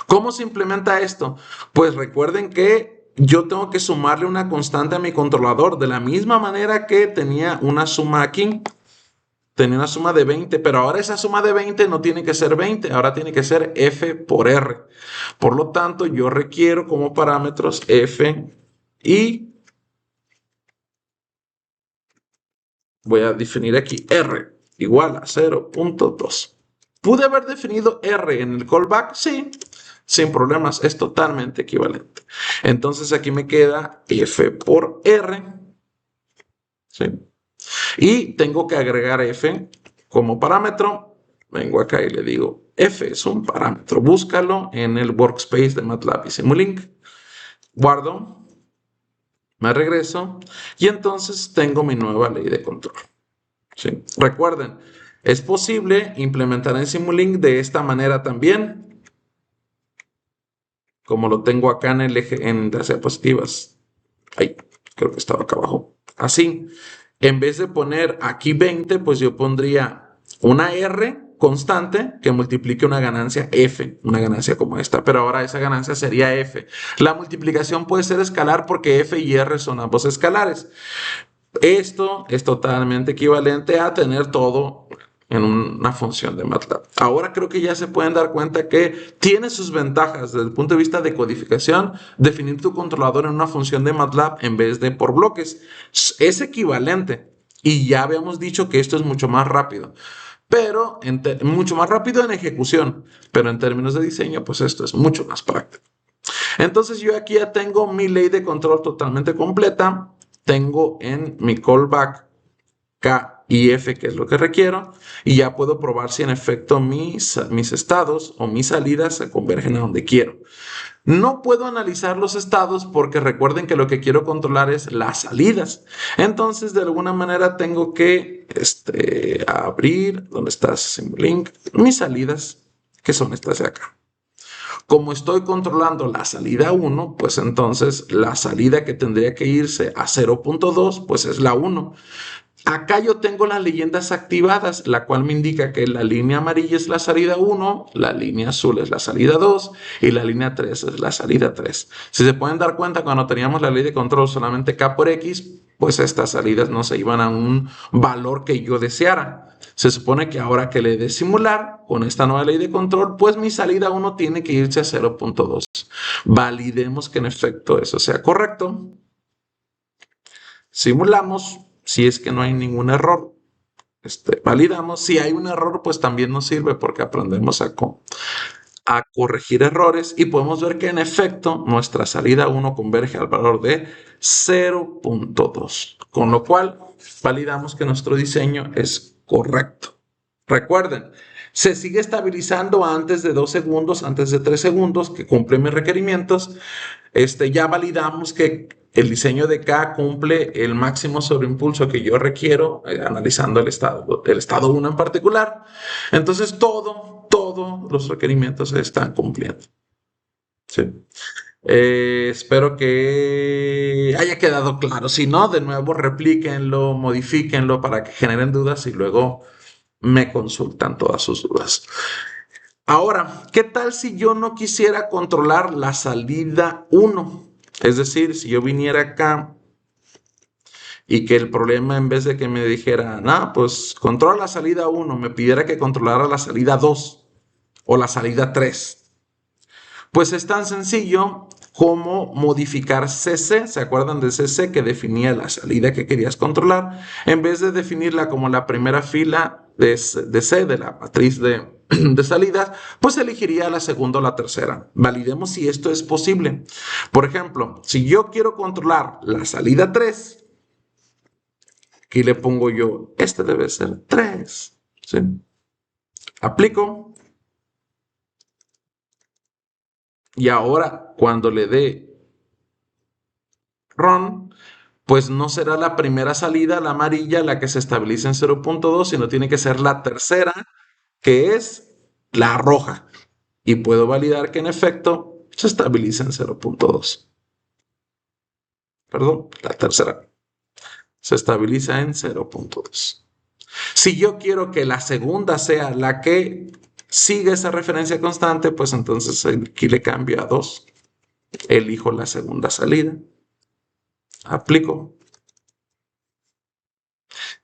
¿Cómo se implementa esto? Pues recuerden que yo tengo que sumarle una constante a mi controlador de la misma manera que tenía una suma aquí. Tenía una suma de 20, pero ahora esa suma de 20 no tiene que ser 20, ahora tiene que ser f por r. Por lo tanto, yo requiero como parámetros f y voy a definir aquí r igual a 0.2. ¿Pude haber definido r en el callback? Sí, sin problemas, es totalmente equivalente. Entonces aquí me queda f por r, ¿sí? Y tengo que agregar f como parámetro. Vengo acá y le digo, f es un parámetro. Búscalo en el workspace de MATLAB y Simulink. Guardo, me regreso y entonces tengo mi nueva ley de control. ¿Sí? Recuerden, es posible implementar en Simulink de esta manera también, como lo tengo acá en el eje en diapositivas. Ay, creo que estaba acá abajo. Así, en vez de poner aquí 20, pues yo pondría una R constante que multiplique una ganancia F, una ganancia como esta, pero ahora esa ganancia sería F. La multiplicación puede ser escalar porque F y R son ambos escalares. Esto es totalmente equivalente a tener todo en una función de MATLAB. Ahora creo que ya se pueden dar cuenta que tiene sus ventajas desde el punto de vista de codificación definir tu controlador en una función de MATLAB en vez de por bloques. Es equivalente y ya habíamos dicho que esto es mucho más rápido, pero mucho más rápido en ejecución, pero en términos de diseño, pues esto es mucho más práctico. Entonces yo aquí ya tengo mi ley de control totalmente completa. Tengo en mi callback K y F, que es lo que requiero, y ya puedo probar si en efecto mis estados o mis salidas se convergen a donde quiero. No puedo analizar los estados porque recuerden que lo que quiero controlar es las salidas. Entonces, de alguna manera tengo que abrir, ¿dónde está Simulink? Mis salidas, que son estas de acá. Como estoy controlando la salida 1, pues entonces la salida que tendría que irse a 0.2, pues es la 1. Acá yo tengo las leyendas activadas, la cual me indica que la línea amarilla es la salida 1, la línea azul es la salida 2 y la línea 3 es la salida 3. Si se pueden dar cuenta, cuando teníamos la ley de control solamente K por X, pues estas salidas no se iban a un valor que yo deseara. Se supone que ahora que le dé simular con esta nueva ley de control, pues mi salida 1 tiene que irse a 0.2. Validemos que en efecto eso sea correcto. Simulamos si es que no hay ningún error. Validamos. Si hay un error, pues también nos sirve porque aprendemos a corregir errores y podemos ver que en efecto nuestra salida 1 converge al valor de 0.2, con lo cual validamos que nuestro diseño es correcto. Recuerden, se sigue estabilizando antes de 2 segundos, antes de 3 segundos, que cumple mis requerimientos. Ya validamos que el diseño de K cumple el máximo sobreimpulso que yo requiero, analizando el estado 1 en particular. Entonces, todos los requerimientos se están cumpliendo. Sí. Espero que haya quedado claro. Si no, de nuevo, replíquenlo, modifíquenlo para que generen dudas y luego me consultan todas sus dudas. Ahora, ¿qué tal si yo no quisiera controlar la salida 1? Es decir, si yo viniera acá y que el problema, en vez de que me dijera, no, pues controla la salida 1, me pidiera que controlara la salida 2 o la salida 3. Pues es tan sencillo como modificar CC. ¿Se acuerdan de CC que definía la salida que querías controlar? En vez de definirla como la primera fila de C, de la matriz de salidas, pues elegiría la segunda o la tercera. Validemos si esto es posible. Por ejemplo, si yo quiero controlar la salida 3, aquí le pongo yo, debe ser 3. ¿Sí? Aplico. Y ahora, cuando le dé run, pues no será la primera salida, la amarilla, la que se estabiliza en 0.2, sino tiene que ser la tercera, que es la roja. Y puedo validar que en efecto se estabiliza en 0.2. Perdón, la tercera se estabiliza en 0.2. Si yo quiero que la segunda sea la que sigue esa referencia constante, pues entonces aquí le cambio a 2. Elijo la segunda salida. Aplico.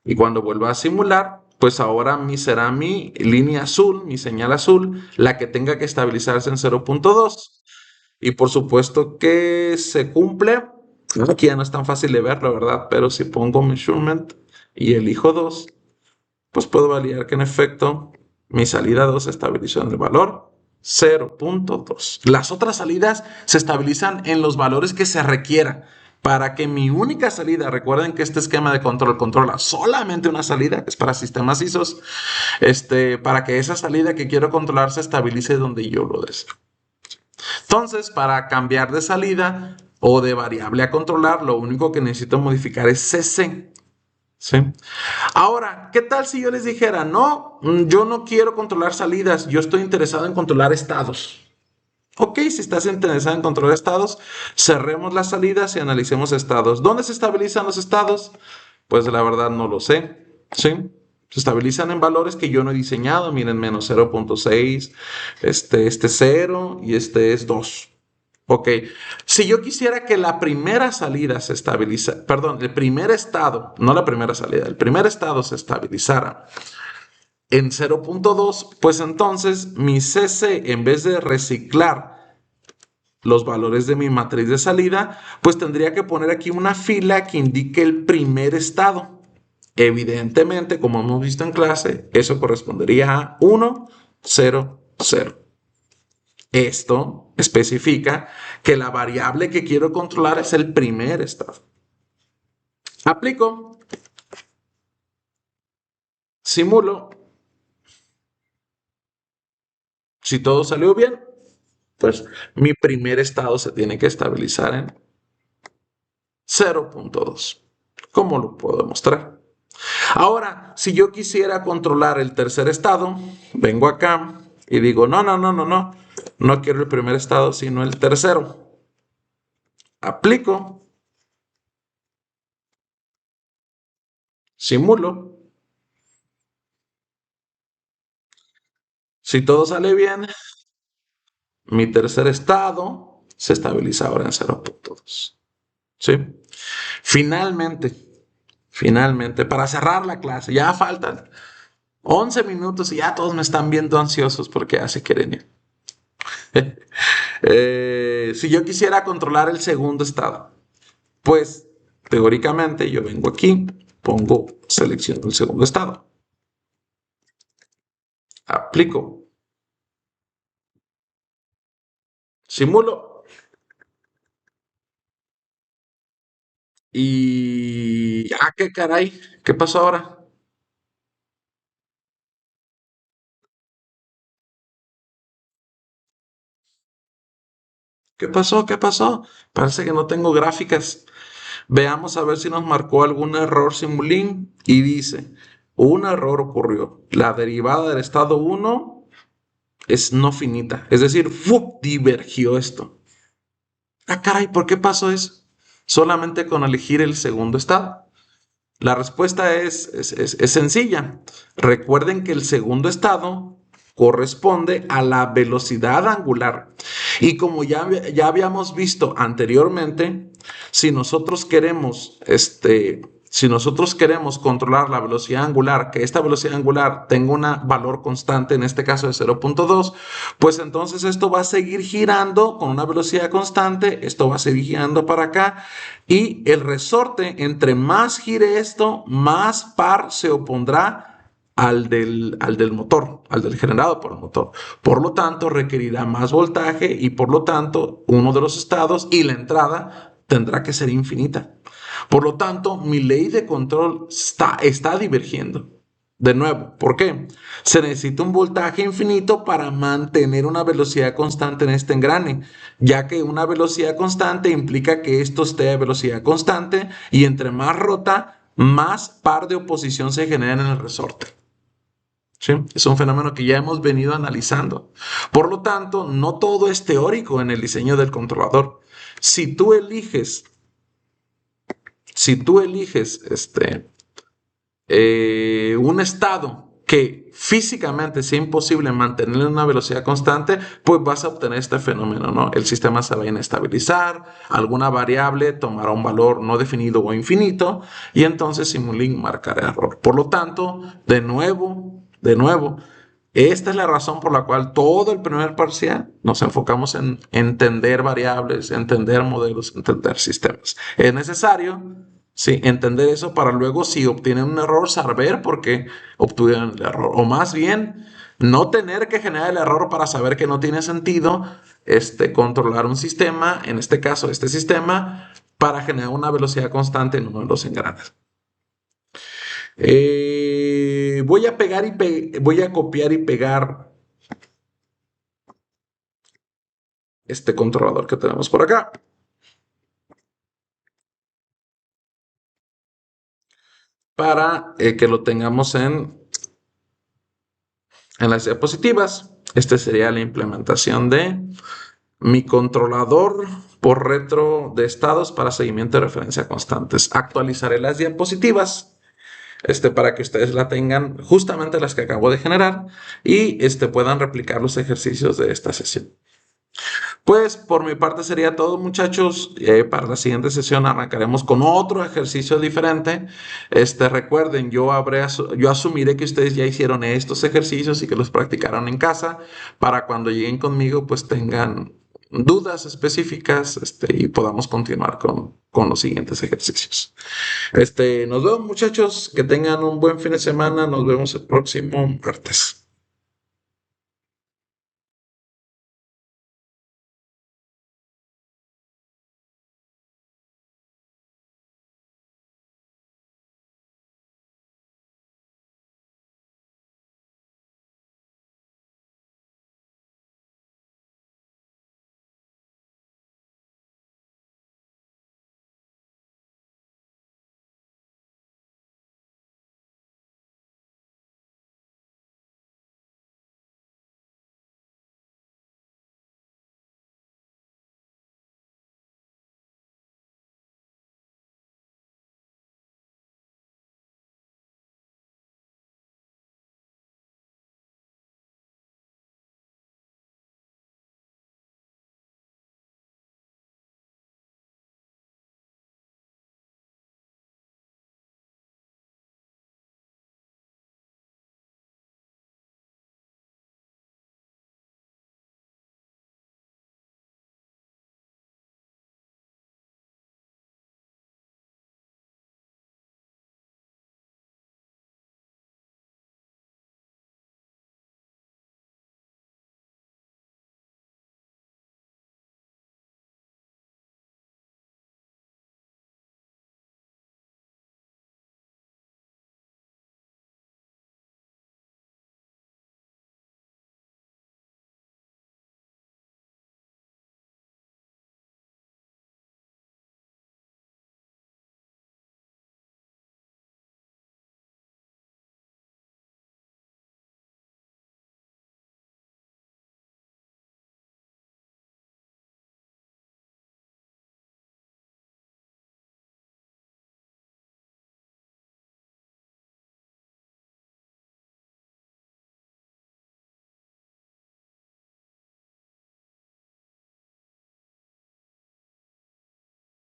Y cuando vuelva a simular, pues ahora será mi línea azul, mi señal azul, la que tenga que estabilizarse en 0.2. Y por supuesto que se cumple. Aquí ya no es tan fácil de ver, la verdad, pero si pongo measurement y elijo 2, pues puedo validar que en efecto mi salida 2 se estabilizó en el valor 0.2. Las otras salidas se estabilizan en los valores que se requieran. Para que mi única salida, recuerden que este esquema de control controla solamente una salida, que es para sistemas ISOs, para que esa salida que quiero controlar se estabilice donde yo lo deseo. Entonces, para cambiar de salida o de variable a controlar, lo único que necesito modificar es CC. ¿Sí? Ahora, ¿qué tal si yo les dijera, no, yo no quiero controlar salidas, yo estoy interesado en controlar estados? Ok, si estás interesado en controlar estados, cerremos las salidas y analicemos estados. ¿Dónde se estabilizan los estados? Pues la verdad no lo sé. ¿Sí? Se estabilizan en valores que yo no he diseñado. Miren, menos 0.6, este es 0 y este es 2. Ok, si yo quisiera que la primera salida se estabilizara, perdón, el primer estado, no la primera salida, el primer estado se estabilizara en 0.2, pues entonces mi CC, en vez de reciclar los valores de mi matriz de salida, pues tendría que poner aquí una fila que indique el primer estado. Evidentemente, como hemos visto en clase, eso correspondería a 1, 0, 0. Esto especifica que la variable que quiero controlar es el primer estado. Aplico, simulo. Si todo salió bien, pues mi primer estado se tiene que estabilizar en 0.2. ¿Cómo lo puedo mostrar? Ahora, si yo quisiera controlar el tercer estado, vengo acá y digo, no, no, no, no, no. No quiero el primer estado, sino el tercero. Aplico, simulo. Si todo sale bien, mi tercer estado se estabiliza ahora en 0.2. ¿Sí? Finalmente, para cerrar la clase, ya faltan 11 minutos y ya todos me están viendo ansiosos porque ya se quieren ir. Si yo quisiera controlar el segundo estado, pues teóricamente yo vengo aquí, pongo selecciono el segundo estado, aplico, simulo y qué caray, ¿qué pasó ahora? ¿Qué pasó? ¿Qué pasó? Parece que no tengo gráficas. Veamos a ver si nos marcó algún error Simulink y dice, un error ocurrió. La derivada del estado 1 es no finita. Es decir, ¡fup! Divergió esto. Caray, ¿por qué pasó eso? Solamente con elegir el segundo estado. La respuesta es sencilla. Recuerden que el segundo estado corresponde a la velocidad angular. Y como ya habíamos visto anteriormente, si nosotros queremos, si nosotros queremos controlar la velocidad angular, que esta velocidad angular tenga un valor constante, en este caso de 0.2, pues entonces esto va a seguir girando con una velocidad constante, esto va a seguir girando para acá, y el resorte, entre más gire esto, más par se opondrá al del motor, al del generado por el motor. Por lo tanto, requerirá más voltaje y por lo tanto, uno de los estados y la entrada tendrá que ser infinita. Por lo tanto, mi ley de control está divergiendo. De nuevo, ¿por qué? Se necesita un voltaje infinito para mantener una velocidad constante en este engrane, ya que una velocidad constante implica que esto esté a velocidad constante y entre más rota, más par de oposición se genera en el resorte. ¿sí? Es un fenómeno que ya hemos venido analizando. Por lo tanto, no todo es teórico en el diseño del controlador. Si tú eliges, si tú eliges un estado que físicamente sea imposible mantener una velocidad constante, pues vas a obtener este fenómeno, ¿no? El sistema se va a inestabilizar, alguna variable tomará un valor no definido o infinito, y entonces Simulink marcará error. Por lo tanto, de nuevo, esta es la razón por la cual todo el primer parcial nos enfocamos en entender variables, entender modelos, entender sistemas. Es necesario, sí, entender eso para luego, si obtienen un error, saber por qué obtuvieron el error. O más bien, no tener que generar el error para saber que no tiene sentido controlar un sistema, en este caso este sistema, para generar una velocidad constante en uno de los engranes. Voy a pegar voy a copiar y pegar este controlador que tenemos por acá para que lo tengamos en las diapositivas. Este sería la implementación de mi controlador por retro de estados para seguimiento de referencia constantes. Actualizaré las diapositivas para que ustedes la tengan, justamente las que acabo de generar, y puedan replicar los ejercicios de esta sesión. Pues por mi parte sería todo, muchachos. Para la siguiente sesión arrancaremos con otro ejercicio diferente. Recuerden, yo asumiré que ustedes ya hicieron estos ejercicios y que los practicaron en casa, para cuando lleguen conmigo pues tengan dudas específicas y podamos continuar con los siguientes ejercicios. Nos vemos, muchachos, que tengan un buen fin de semana. Nos vemos el próximo martes.